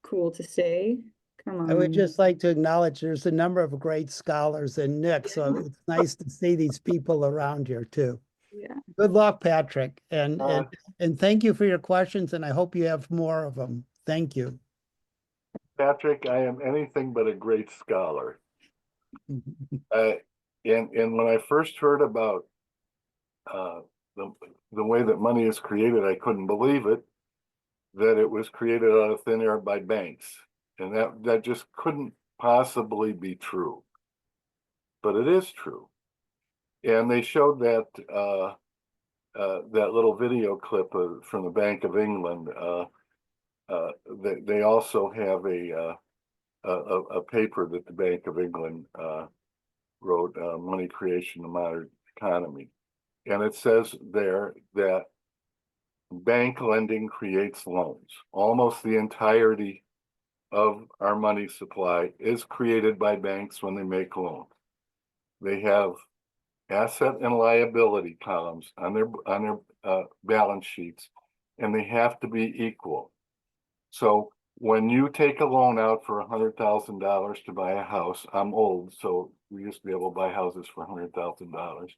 cool to say. Come on. I would just like to acknowledge there's a number of great scholars in Nick, so it's nice to see these people around here too. Yeah. Good luck, Patrick, and thank you for your questions, and I hope you have more of them. Thank you. Patrick, I am anything but a great scholar. And when I first heard about the way that money is created, I couldn't believe it, that it was created out of thin air by banks. And that just couldn't possibly be true. But it is true. And they showed that that little video clip from the Bank of England. They also have a paper that the Bank of England wrote, Money Creation in the Modern Economy. And it says there that bank lending creates loans. Almost the entirety of our money supply is created by banks when they make loans. They have asset and liability columns on their balance sheets, and they have to be equal. So when you take a loan out for $100,000 to buy a house, I'm old, so we used to be able to buy houses for $100,000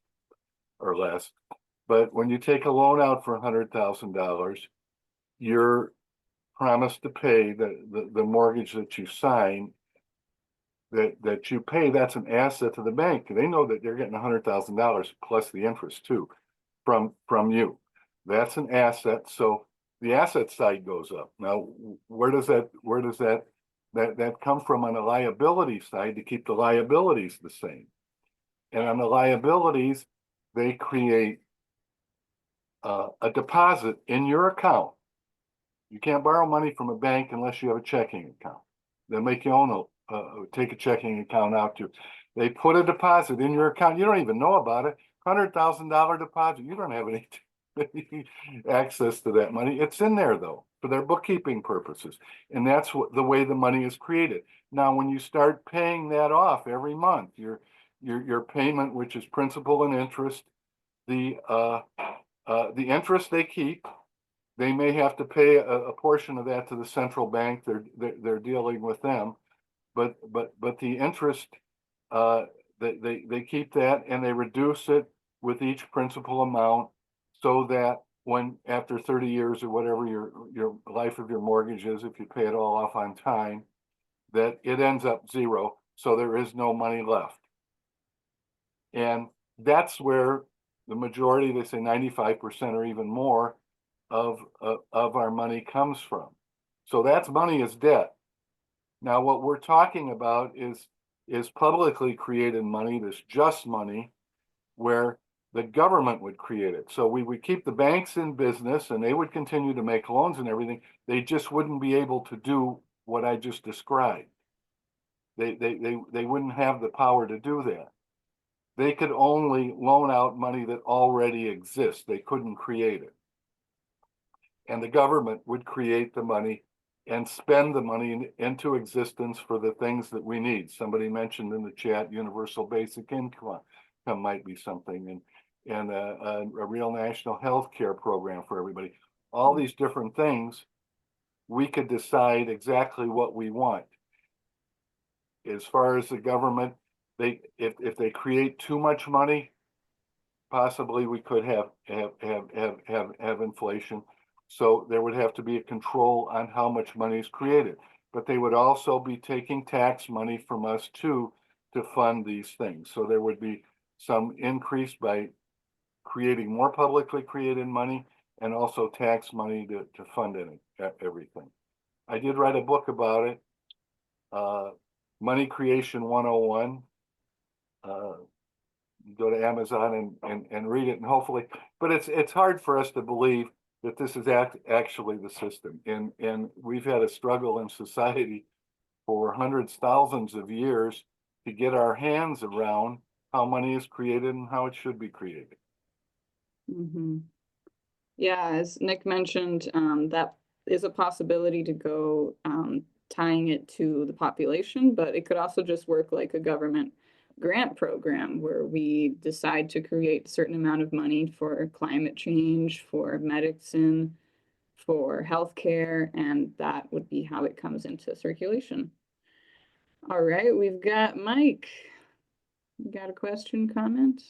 or less. But when you take a loan out for $100,000, you're promised to pay the mortgage that you sign, that you pay. That's an asset to the bank. They know that they're getting $100,000 plus the interest too from you. That's an asset. So the asset side goes up. Now, where does that come from on the liability side to keep the liabilities the same? And on the liabilities, they create a deposit in your account. You can't borrow money from a bank unless you have a checking account. They'll make you own take a checking account out too. They put a deposit in your account. You don't even know about it. $100,000 deposit. You don't have any access to that money. It's in there though for their bookkeeping purposes, and that's the way the money is created. Now, when you start paying that off every month, your payment, which is principal and interest, the interest they keep. They may have to pay a portion of that to the central bank. They're dealing with them, but the interest, they keep that and they reduce it with each principal amount, so that when after 30 years or whatever your life of your mortgage is, if you pay it all off on time, that it ends up zero, so there is no money left. And that's where the majority, they say 95% or even more of our money comes from. So that's money is debt. Now, what we're talking about is publicly created money, this just money, where the government would create it. So we would keep the banks in business and they would continue to make loans and everything. They just wouldn't be able to do what I just described. They wouldn't have the power to do that. they could only loan out money that already exists. They couldn't create it. And the government would create the money and spend the money into existence for the things that we need. Somebody mentioned in the chat, universal basic income might be something, and a real national health care program for everybody. All these different things, we could decide exactly what we want. As far as the government, if they create too much money, possibly we could have inflation. So there would have to be a control on how much money is created. But they would also be taking tax money from us too to fund these things. So there would be some increase by creating more publicly created money and also tax money to fund everything. I did write a book about it, Money Creation 101. Go to Amazon and read it, and hopefully, but it's hard for us to believe that this is actually the system. And we've had a struggle in society for hundreds, thousands of years to get our hands around how money is created and how it should be created. Mm-hmm. Yeah, as Nick mentioned, that is a possibility to go tying it to the population, but it could also just work like a government grant program where we decide to create a certain amount of money for climate change, for medicine, for healthcare, and that would be how it comes into circulation. All right, we've got Mike. You got a question, comment?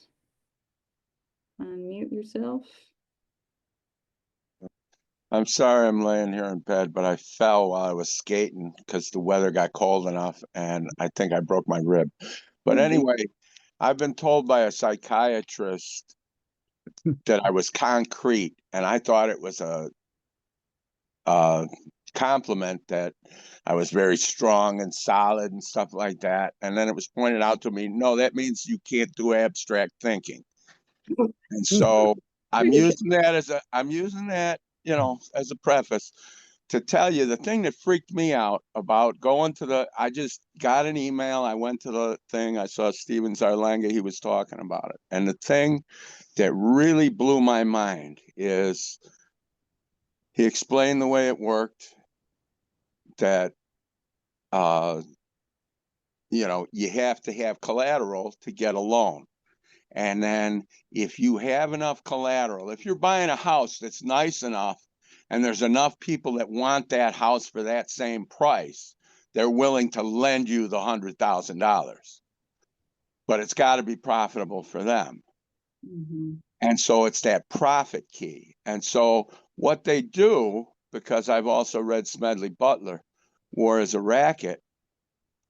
Unmute yourself. I'm sorry I'm laying here in bed, but I fell while I was skating because the weather got cold enough and I think I broke my rib. But anyway, I've been told by a psychiatrist that I was concrete, and I thought it was a compliment that I was very strong and solid and stuff like that. And then it was pointed out to me, no, that means you can't do abstract thinking. And so I'm using that as as a preface to tell you the thing that freaked me out about going to I just got an email. I went to the thing. I saw Steven Zarlenga. He was talking about it. And the thing that really blew my mind is he explained the way it worked, that, you have to have collateral to get a loan. And then if you have enough collateral, if you're buying a house that's nice enough and there's enough people that want that house for that same price, they're willing to lend you the $100,000. But it's got to be profitable for them. Mm-hmm. And so it's that profit key. And so what they do, because I've also read Smedley Butler, War is a Racket,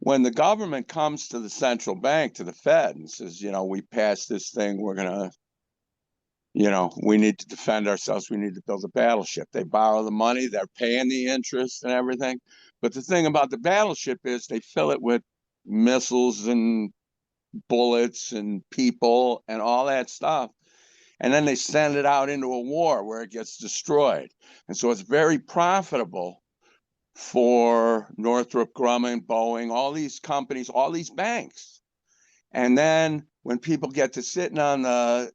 when the government comes to the central bank, to the Fed, and says, we passed this thing, we're going to, we need to defend ourselves, we need to build a battleship. They borrow the money, they're paying the interest and everything. But the thing about the battleship is they fill it with missiles and bullets and people and all that stuff. And then they send it out into a war where it gets destroyed. And so it's very profitable for Northrop Grumman, Boeing, all these companies, all these banks. And then when people get to sitting on the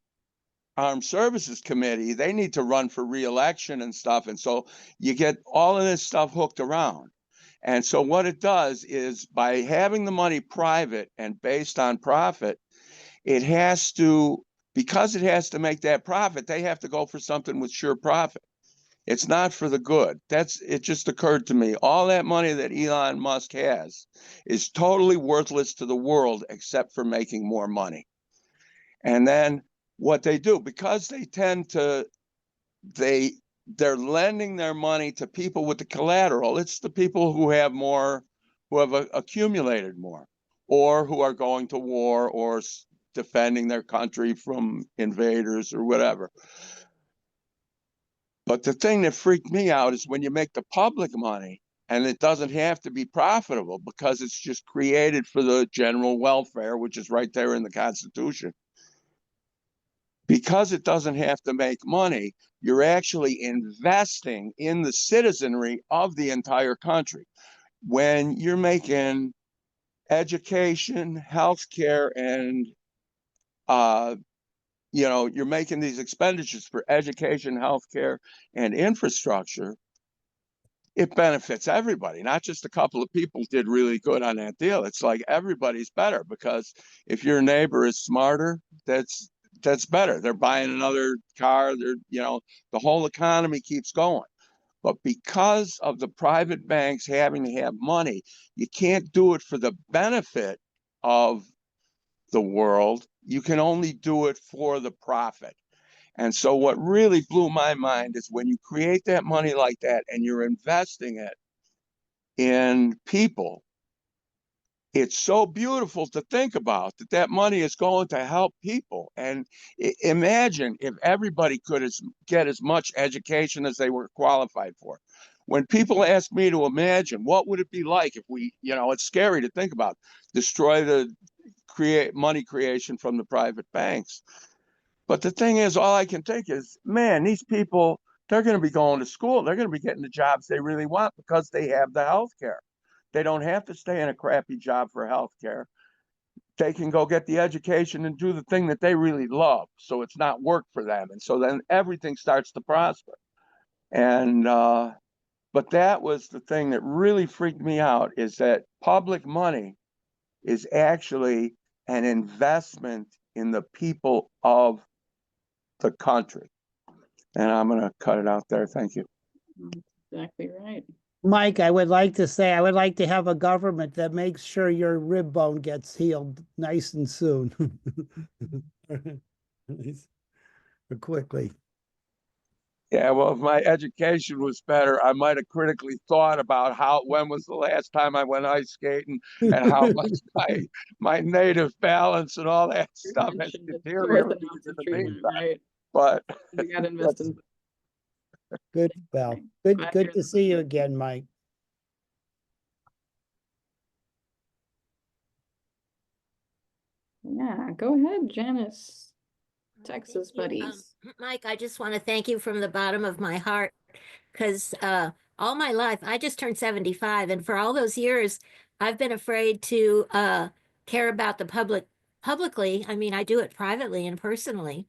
Armed Services Committee, they need to run for re-election and stuff. And so you get all of this stuff hooked around. And so what it does is, by having the money private and based on profit, it has to, because it has to make that profit, they have to go for something with sure profit. It's not for the good. It just occurred to me. All that money that Elon Musk has is totally worthless to the world except for making more money. And then what they do, because they tend to, they're lending their money to people with the collateral. It's the people who have more, who have accumulated more, or who are going to war or defending their country from invaders or whatever. But the thing that freaked me out is when you make the public money and it doesn't have to be profitable because it's just created for the general welfare, which is right there in the Constitution. Because it doesn't have to make money, you're actually investing in the citizenry of the entire country. When you're making education, healthcare, and you know, you're making these expenditures for education, healthcare, and infrastructure, it benefits everybody, not just a couple of people did really good on that deal. It's like everybody's better, because if your neighbor is smarter, that's better. They're buying another car, they're, you know, the whole economy keeps going. But because of the private banks having to have money, you can't do it for the benefit of the world. You can only do it for the profit. And so what really blew my mind is when you create that money like that and you're investing it in people, it's so beautiful to think about that that money is going to help people. And imagine if everybody could get as much education as they were qualified for. When people ask me to imagine what would it be like if we, you know, it's scary to think about, destroy the money creation from the private banks. But the thing is, all I can think is, man, these people, they're going to be going to school. They're going to be getting the jobs they really want because they have the health care. They don't have to stay in a crappy job for health care. They can go get the education and do the thing that they really love. So it's not work for them. And so then everything starts to prosper. And, but that was the thing that really freaked me out, is that public money is actually an investment in the people of the country. And I'm going to cut it out there. Thank you. Exactly right. Mike, I would like to say, I would like to have a government that makes sure your rib bone gets healed nice and soon. Or quickly. Yeah, well, if my education was better, I might have critically thought about when was the last time I went ice skating and how much my native balance and all that stuff has deteriorated in the meantime. Right? But We got to invest in. Good, well, good to see you again, Mike. Yeah, go ahead, Janice. Texas buddies. Mike, I just want to thank you from the bottom of my heart, because all my life, I just turned 75, and for all those years, I've been afraid to care about the publicly. I mean, I do it privately and personally.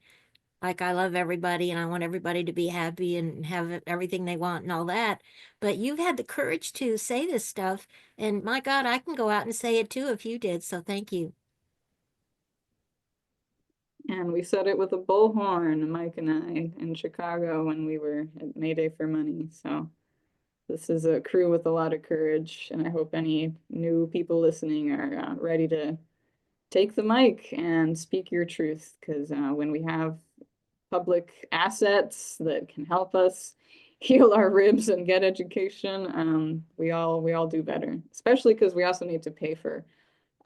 Like, I love everybody and I want everybody to be happy and have everything they want and all that. But you've had the courage to say this stuff, and my God, I can go out and say it too if you did. So thank you. And we said it with a bullhorn, Mike and I, in Chicago when we were at May Day for Money. So this is a crew with a lot of courage, and I hope any new people listening are ready to take the mic and speak your truth, because when we have public assets that can help us heal our ribs and get education, we all do better, especially because we also need to pay for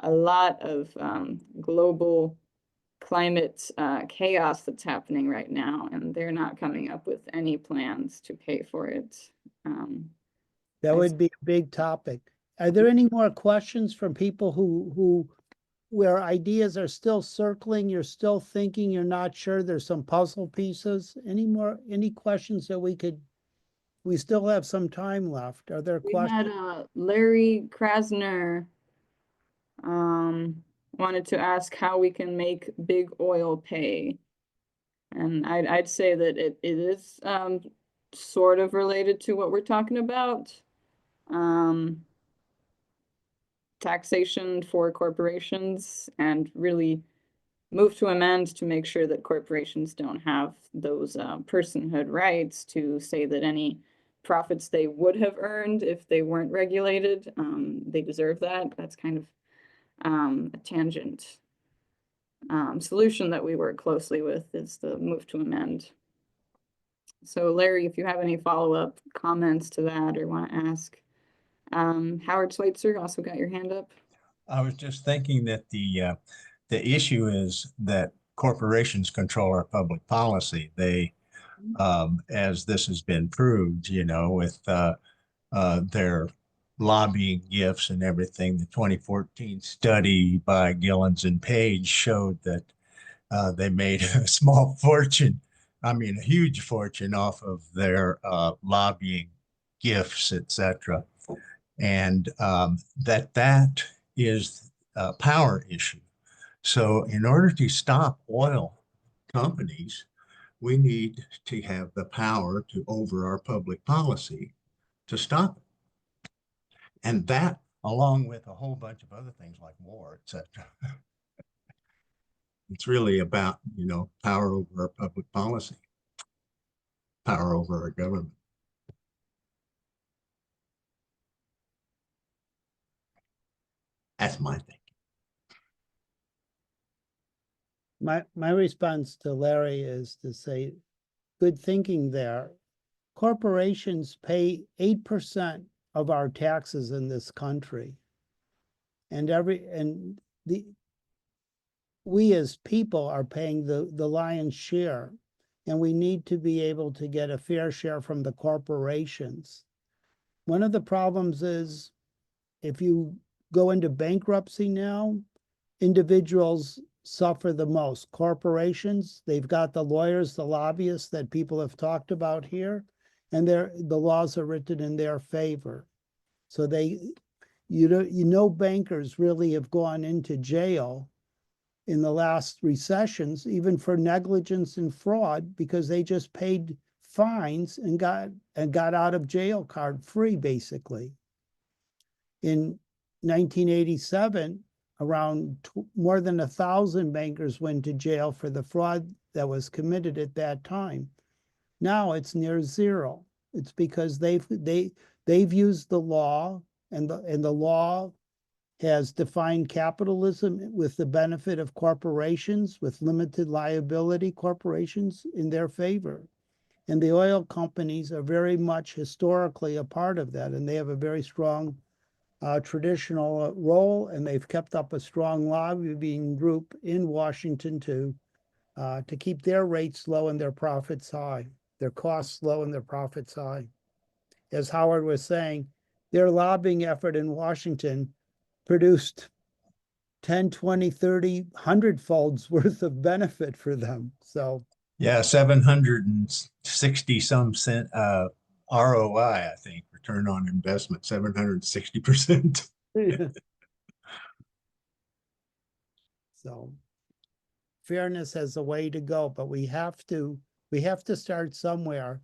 a lot of global climate chaos that's happening right now, and they're not coming up with any plans to pay for it. That would be a big topic. Are there any more questions from people where ideas are still circling, you're still thinking, you're not sure, there's some puzzle pieces? Any questions that we still have some time left? Are there questions? We had Larry Krasner wanted to ask how we can make big oil pay. And I'd say that it is sort of related to what we're talking about. Taxation for corporations, and really move to amend to make sure that corporations don't have those personhood rights to say that any profits they would have earned if they weren't regulated, they deserve that. That's kind of a tangent solution that we work closely with, is the move to amend. So Larry, if you have any follow-up comments to that or want to ask. Howard Schweitzer also got your hand up. I was just thinking that the issue is that corporations control our public policy. They, as this has been proved, you know, with their lobbying gifts and everything. The 2014 study by Gillens and Page showed that they made a small fortune, I mean, a huge fortune off of their lobbying gifts, etc. And that is a power issue. So in order to stop oil companies, we need to have the power to over our public policy to stop it. And that, along with a whole bunch of other things like war, etc. It's really about, power over our public policy, power over our government. That's my thing. My response to Larry is to say, good thinking there. Corporations pay 8% of our taxes in this country. And we as people are paying the lion's share. And we need to be able to get a fair share from the corporations. One of the problems is if you go into bankruptcy now, individuals suffer the most. Corporations, they've got the lawyers, the lobbyists that people have talked about here, and the laws are written in their favor. So bankers really have gone into jail in the last recessions, even for negligence and fraud, because they just paid fines and got out of jail card free, basically. In 1987, around more than 1,000 bankers went to jail for the fraud that was committed at that time. Now it's near zero. It's because they've used the law, and the law has defined capitalism with the benefit of corporations, with limited liability corporations in their favor. And the oil companies are very much historically a part of that, and they have a very strong traditional role, and they've kept up a strong lobbying group in Washington to keep their rates low and their profits high, their costs low and their profits high. As Howard was saying, their lobbying effort in Washington produced 10, 20, 30, 100-folds worth of benefit for them. So yeah, 760 some cent ROI, I think, return on investment, 760%. So fairness has a way to go, but we have to start somewhere.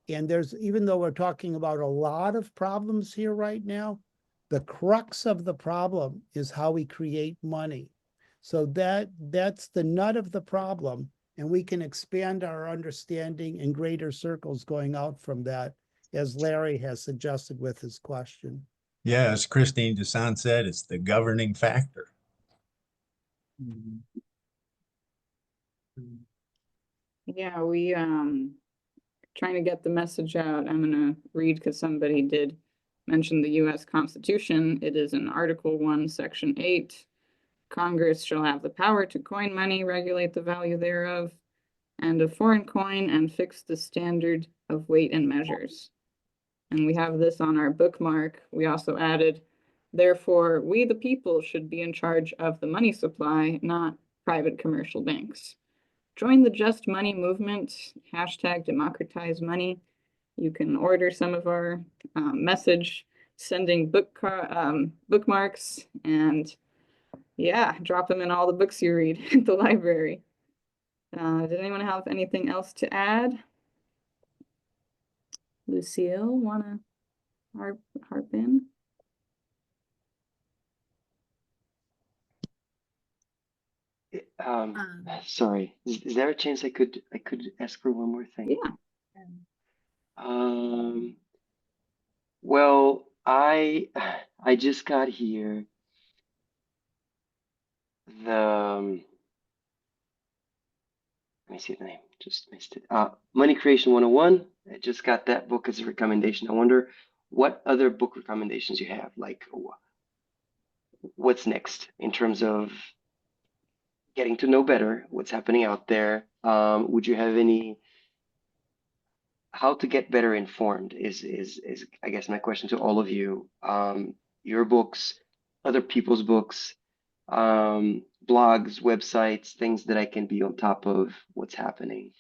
And even though we're talking about a lot of problems here right now, the crux of the problem is how we create money. So that's the nut of the problem, and we can expand our understanding in greater circles going out from that, as Larry has suggested with his question. Yeah, as Christine Desan said, it's the governing factor. Yeah, we trying to get the message out. I'm gonna read because somebody did mention the US Constitution. It is in Article 1, Section 8. Congress shall have the power to coin money, regulate the value thereof, and of foreign coin, and fix the standard of weight and measures. And we have this on our bookmark. We also added, therefore, we the people should be in charge of the money supply, not private commercial banks. Join the Just Money movement, hashtag democratize money. You can order some of our message sending bookmarks, and yeah, drop them in all the books you read at the library. Did anyone have anything else to add? Lucille, wanna harp in? Sorry, is there a chance I could ask for one more thing? Yeah. Well, I just got here let me see the name, just missed it. Money Creation 101. I just got that book as a recommendation. I wonder what other book recommendations you have, like what's next in terms of getting to know better what's happening out there. Would you have any, how to get better informed is I guess my question to all of you. Your books, other people's books, blogs, websites, things that I can be on top of what's happening.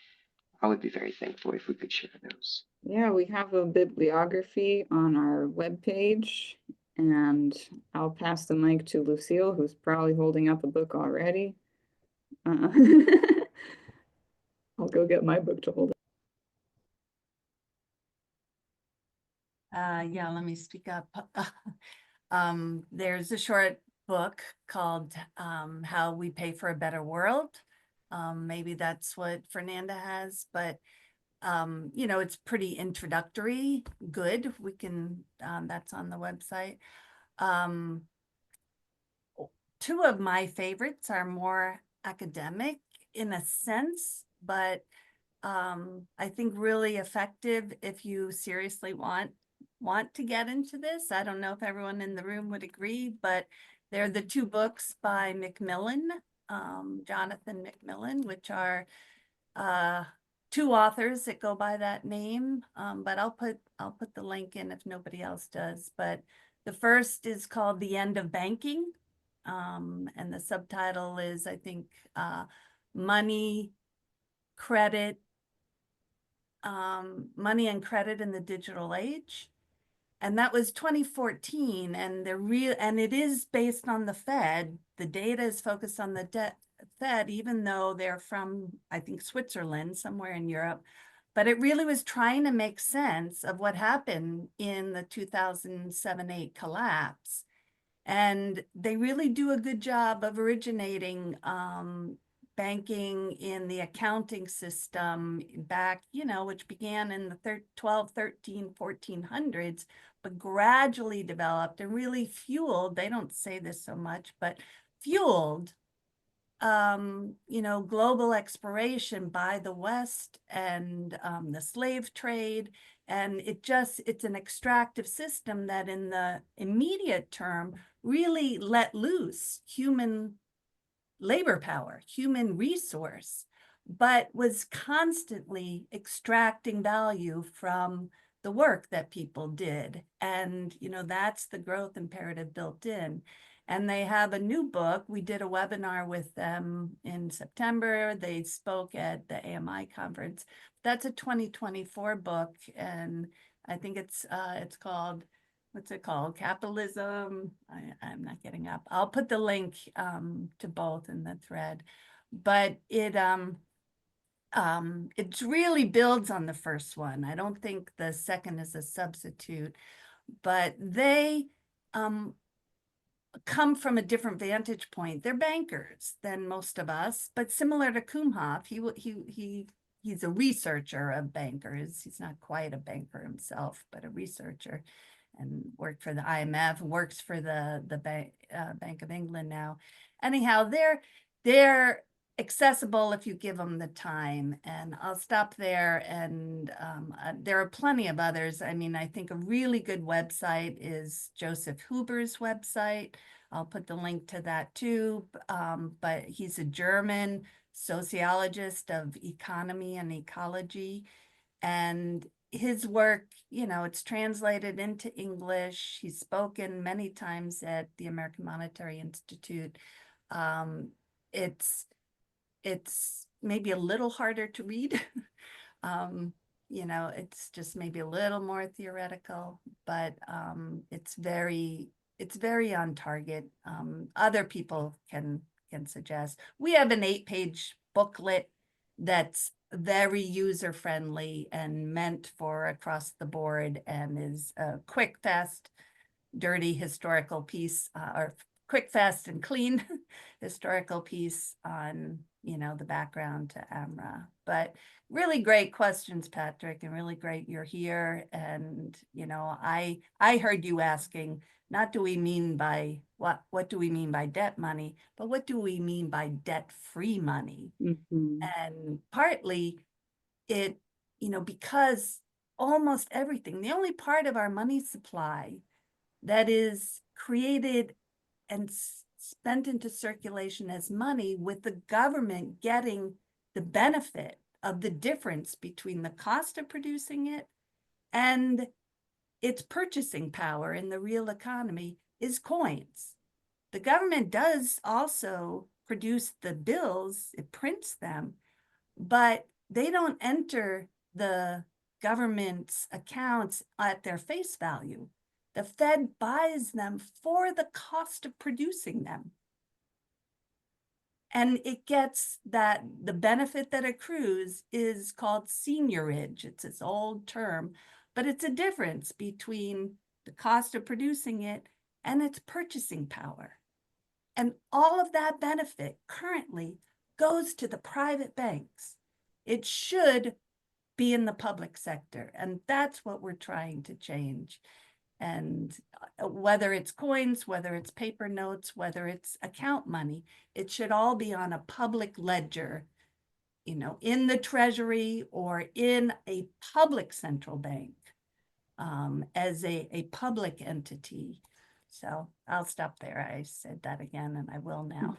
I would be very thankful if we could share those. Yeah, we have a bibliography on our webpage, and I'll pass the mic to Lucille, who's probably holding up a book already. I'll go get my book to hold. Yeah, let me speak up. There's a short book called How We Pay for a Better World. Maybe that's what Fernanda has, but you know, it's pretty introductory, good. We can, that's on the website. Two of my favorites are more academic in a sense, but I think really effective if you seriously want to get into this. I don't know if everyone in the room would agree, but they're the two books by Macmillan, Jonathan Macmillan, which are two authors that go by that name. But I'll put the link in if nobody else does. But the first is called The End of Banking. And the subtitle is, I think, Money, Money and Credit in the Digital Age. And that was 2014. And it is based on the Fed. The data is focused on the Fed, even though they're from, I think, Switzerland, somewhere in Europe. But it really was trying to make sense of what happened in the 2007-8 collapse. And they really do a good job of originating banking in the accounting system back, you know, which began in the 12, 13, 1400s, but gradually developed and really fueled, they don't say this so much, but fueled, you know, global exploration by the West and the slave trade. And it's an extractive system that in the immediate term really let loose human labor power, human resource, but was constantly extracting value from the work that people did. And, you know, that's the growth imperative built in. And they have a new book. We did a webinar with them in September. They spoke at the AMI conference. That's a 2024 book. And I think it's called, what's it called? Capitalism. I'm not getting up. I'll put the link to both in the thread. But it really builds on the first one. I don't think the second is a substitute, but they come from a different vantage point. They're bankers than most of us, but similar to Kumhoff, he's a researcher of bankers. He's not quite a banker himself, but a researcher, and worked for the IMF, works for the Bank of England now. Anyhow, they're accessible if you give them the time. And I'll stop there. And there are plenty of others. I mean, I think a really good website is Joseph Huber's website. I'll put the link to that too. But he's a German sociologist of economy and ecology. And his work, you know, it's translated into English. He's spoken many times at the American Monetary Institute. It's maybe a little harder to read. You know, it's just maybe a little more theoretical, but it's very on target. Other people can suggest. We have an 8-page booklet that's very user-friendly and meant for across the board, and is a quick, fast, dirty historical piece, or quick, fast, and clean historical piece on, you know, the background to AMRA. But really great questions, Patrick, and really great you're here. And, you know, I heard you asking, not do we mean by, what do we mean by debt money, but what do we mean by debt-free money? Mm-hmm. And partly it, you know, because almost everything, the only part of our money supply that is created and spent into circulation as money, with the government getting the benefit of the difference between the cost of producing it and its purchasing power in the real economy, is coins. The government does also produce the bills, it prints them, but they don't enter the government's accounts at their face value. The Fed buys them for the cost of producing them. And it gets that the benefit that accrues is called seniorage. It's its old term, but it's a difference between the cost of producing it and its purchasing power. And all of that benefit currently goes to the private banks. It should be in the public sector. And that's what we're trying to change. And whether it's coins, whether it's paper notes, whether it's account money, it should all be on a public ledger, you know, in the treasury or in a public central bank, as a public entity. So I'll stop there. I said that again, and I will now.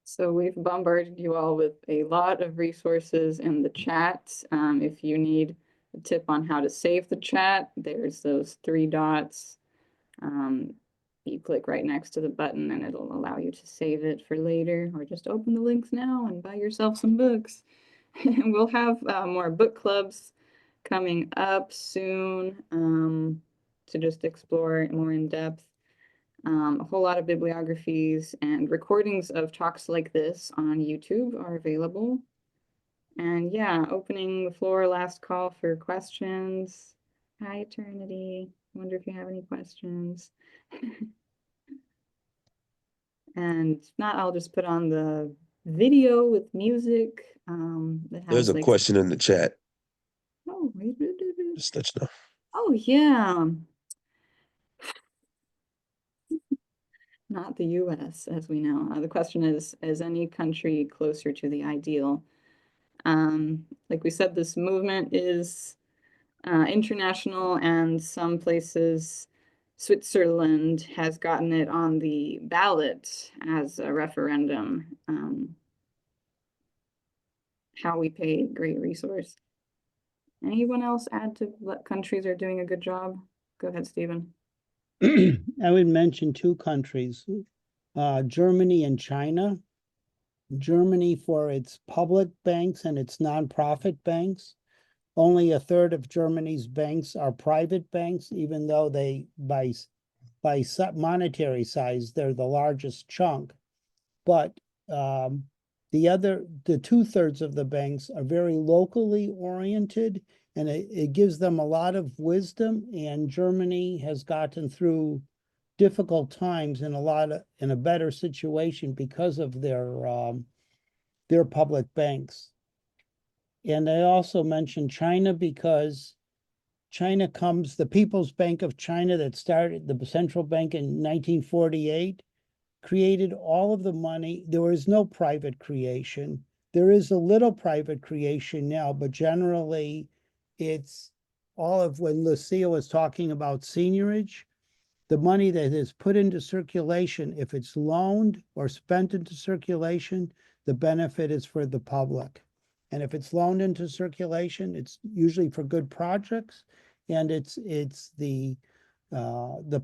So we've bombarded you all with a lot of resources in the chat. If you need a tip on how to save the chat, there's those 3 dots. You click right next to the button and it'll allow you to save it for later, or just open the links now and buy yourself some books. We'll have more book clubs coming up soon to just explore more in depth. A whole lot of bibliographies and recordings of talks like this on YouTube are available. And yeah, opening the floor, last call for questions. Hi, Eternity. Wonder if you have any questions. And if not, I'll just put on the video with music. That There's has a like question in the chat. Oh, Just let you know. oh yeah. Not the US, as we know. The question is any country closer to the ideal? Like we said, this movement is international, and some places, Switzerland has gotten it on the ballot as a referendum. How we pay, great resource. Anyone else add to what countries are doing a good job? Go ahead, Stephen. I would mention 2 countries, Germany and China. Germany for its public banks and its nonprofit banks. Only 1/3 of Germany's banks are private banks, even though they, by monetary size, they're the largest chunk. But the 2/3 of the banks are very locally oriented, and it gives them a lot of wisdom. And Germany has gotten through difficult times in a better situation because of their public banks. And I also mentioned China because China comes, the People's Bank of China that started the central bank in 1948, created all of the money. There was no private creation. There is a little private creation now, but generally it's all of, when Lucia was talking about seniorage, the money that is put into circulation, if it's loaned or spent into circulation, the benefit is for the public. And if it's loaned into circulation, it's usually for good projects, and it's the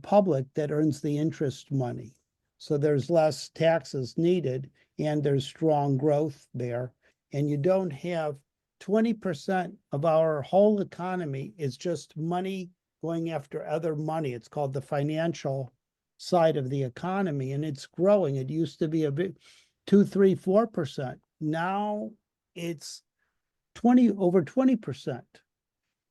public that earns the interest money. So there's less taxes needed, and there's strong growth there. And you don't have 20% of our whole economy is just money going after other money. It's called the financial side of the economy, and it's growing. It used to be a bit 2, 3, 4%. Now it's over 20%.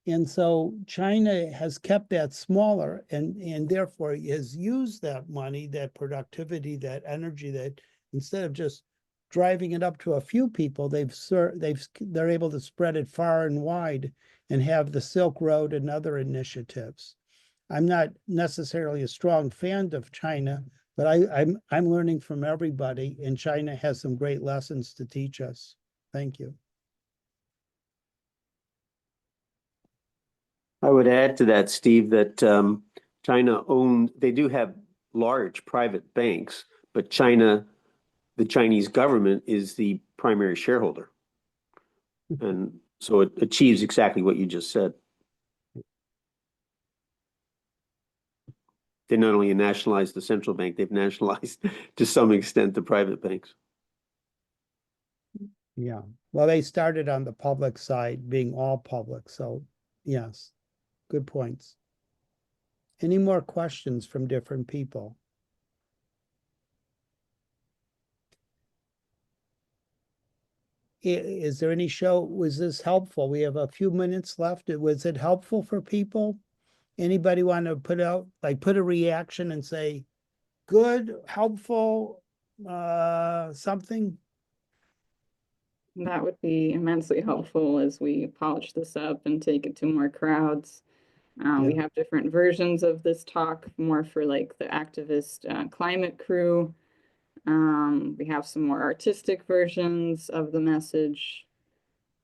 And so China has kept that smaller, and therefore has used that money, that productivity, that energy, that instead of just driving it up to a few people, they're able to spread it far and wide and have the Silk Road and other initiatives. I'm not necessarily a strong fan of China, but I'm learning from everybody, and China has some great lessons to teach us. Thank you. I would add to that, Steve, that they do have large private banks, but the Chinese government is the primary shareholder. And so it achieves exactly what you just said. They not only nationalized the central bank, they've nationalized to some extent the private banks. Yeah, well, they started on the public side, being all public. So yes, good points. Any more questions from different people? is there any show, was this helpful? We have a few minutes left. Was it helpful for people? Anybody want to put out, like, put a reaction and say, good, helpful, something? That would be immensely helpful as we polish this up and take it to more crowds. We Yeah. have different versions of this talk, more for like the activist climate crew. We have some more artistic versions of the message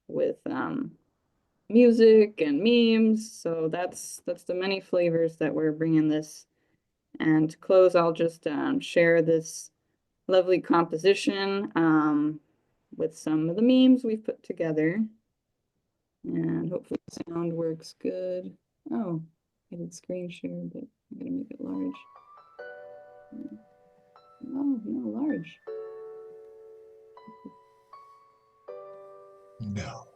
with music and memes. So that's the many flavors that we're bringing this. And to close, I'll just share this lovely composition with some of the memes we've put together. And hopefully the sound works good. Oh, I did screen share, but I'm gonna make it large. Oh, no, large. No.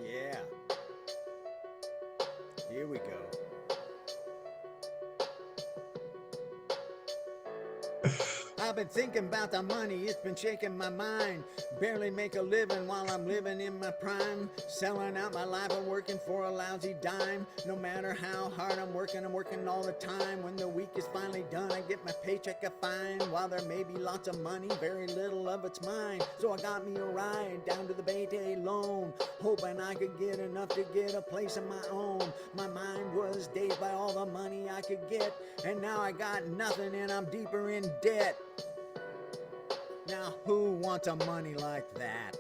Yeah. Here we go. I've been thinking about the money, it's been shaking my mind. Barely make a living while I'm living in my prime. Selling out my life, I'm working for a lousy dime. No matter how hard I'm working all the time. When the week is finally done, I get my paycheck I find. While there may be lots of money, very little of it's mine. So I got me a ride down to the Bay Day loan, hoping I could get enough to get a place of my own. My mind was dazed by all the money I could get, and now I got nothing and I'm deeper in debt. Now who wants a money like that?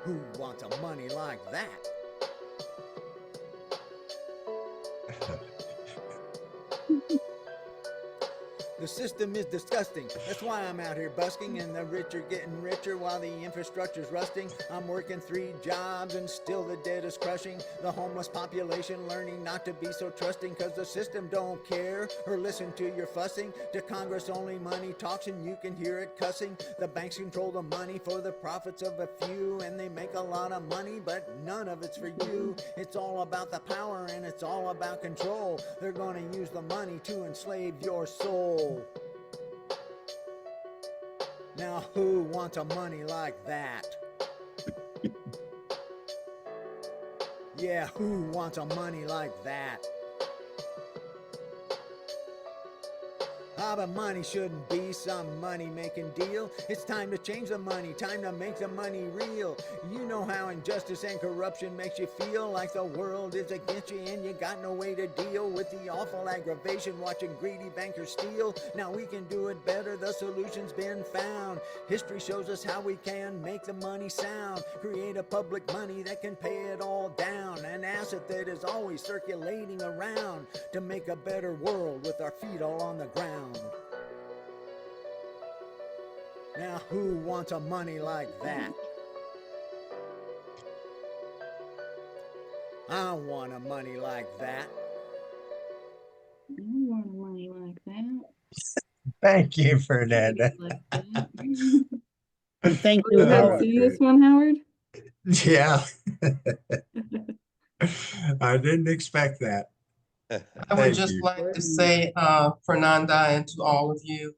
Who wants a money like that? The system is disgusting. That's why I'm out here busking, and the rich are getting richer while the infrastructure's rusting. I'm working 3 jobs and still the debt is crushing the homeless population, learning not to be so trusting, cause the system don't care or listen to your fussing. To Congress only money talks and you can hear it cussing. The banks control the money for the profits of a few, and they make a lot of money, but none of it's for you. It's all about the power and it's all about control. They're gonna use the money to enslave your soul. Now who wants a money like that? Yeah, who wants a money like that? Ah, but money shouldn't be some money-making deal. It's time to change the money, time to make the money real. You know how injustice and corruption makes you feel, like the world is against you and you got no way to deal with the awful aggravation watching greedy bankers steal. Now we can do it better, the solution's been found. History shows us how we can make the money sound. Create a public money that can pay it all down. An asset that is always circulating around to make a better world with our feet all on the ground. Now who wants a money like that? I want a money like that. I want money like that. Thank you, Fernanda. Like that. And thank Oh, you, you have Howard. seen this one, Howard? Yeah. I didn't expect that. I would Thank just you. like to say, Fernanda, and to all of you,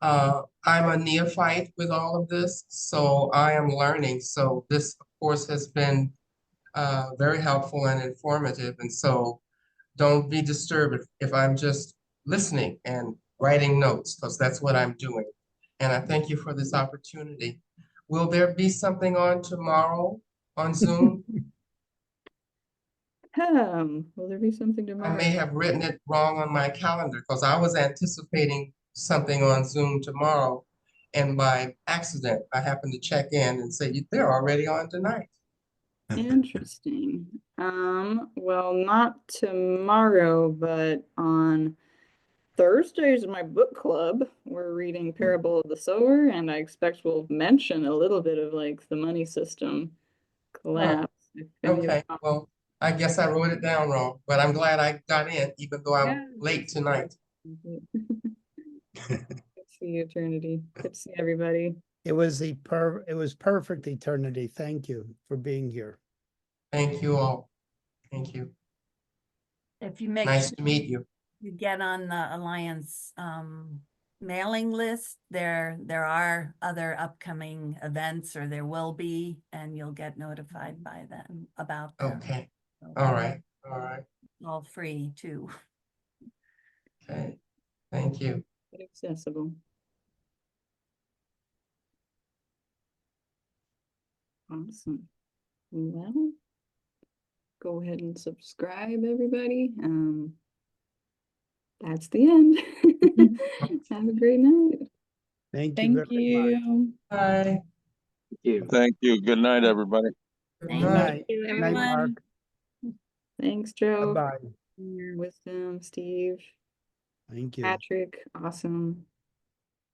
I'm a neophyte with all of this, so I am learning. So this, of course, has been very helpful and informative. And so don't be disturbed if I'm just listening and writing notes, because that's what I'm doing. And I thank you for this opportunity. Will there be something on tomorrow on Zoom? Will there be something I tomorrow? may have written it wrong on my calendar because I was anticipating something on Zoom tomorrow. And by accident, I happened to check in and say, they're already on tonight. Interesting. Well, not tomorrow, but on Thursdays in my book club, we're reading Parable of the Sower, and I expect we'll mention a little bit of like the money system collapse. If any of Okay, well, I guess I wrote it down wrong, but I'm glad I got in, even though I'm Yeah. late tonight. Good to see you, Eternity. Good to see everybody. It was it was perfect, Eternity. Thank you for being here. Thank you all. Thank you. If you make Nice sure to meet you. you get on the Alliance mailing list, there are other upcoming events, or there will be, and you'll get notified by them about them. Okay. So, All right. All right. all free too. Okay. Thank you. Accessible. Awesome. Well, go ahead and subscribe, everybody. That's the end. Have a great night. Thank you Thank very much. you. Bye. Thank you. Thank you. Good night, everybody. Good Thank Good night. night. you, Good night, Mark. everyone. Thanks, Joe. Bye-bye. Your wisdom, Steve, Thank you. Patrick. Awesome.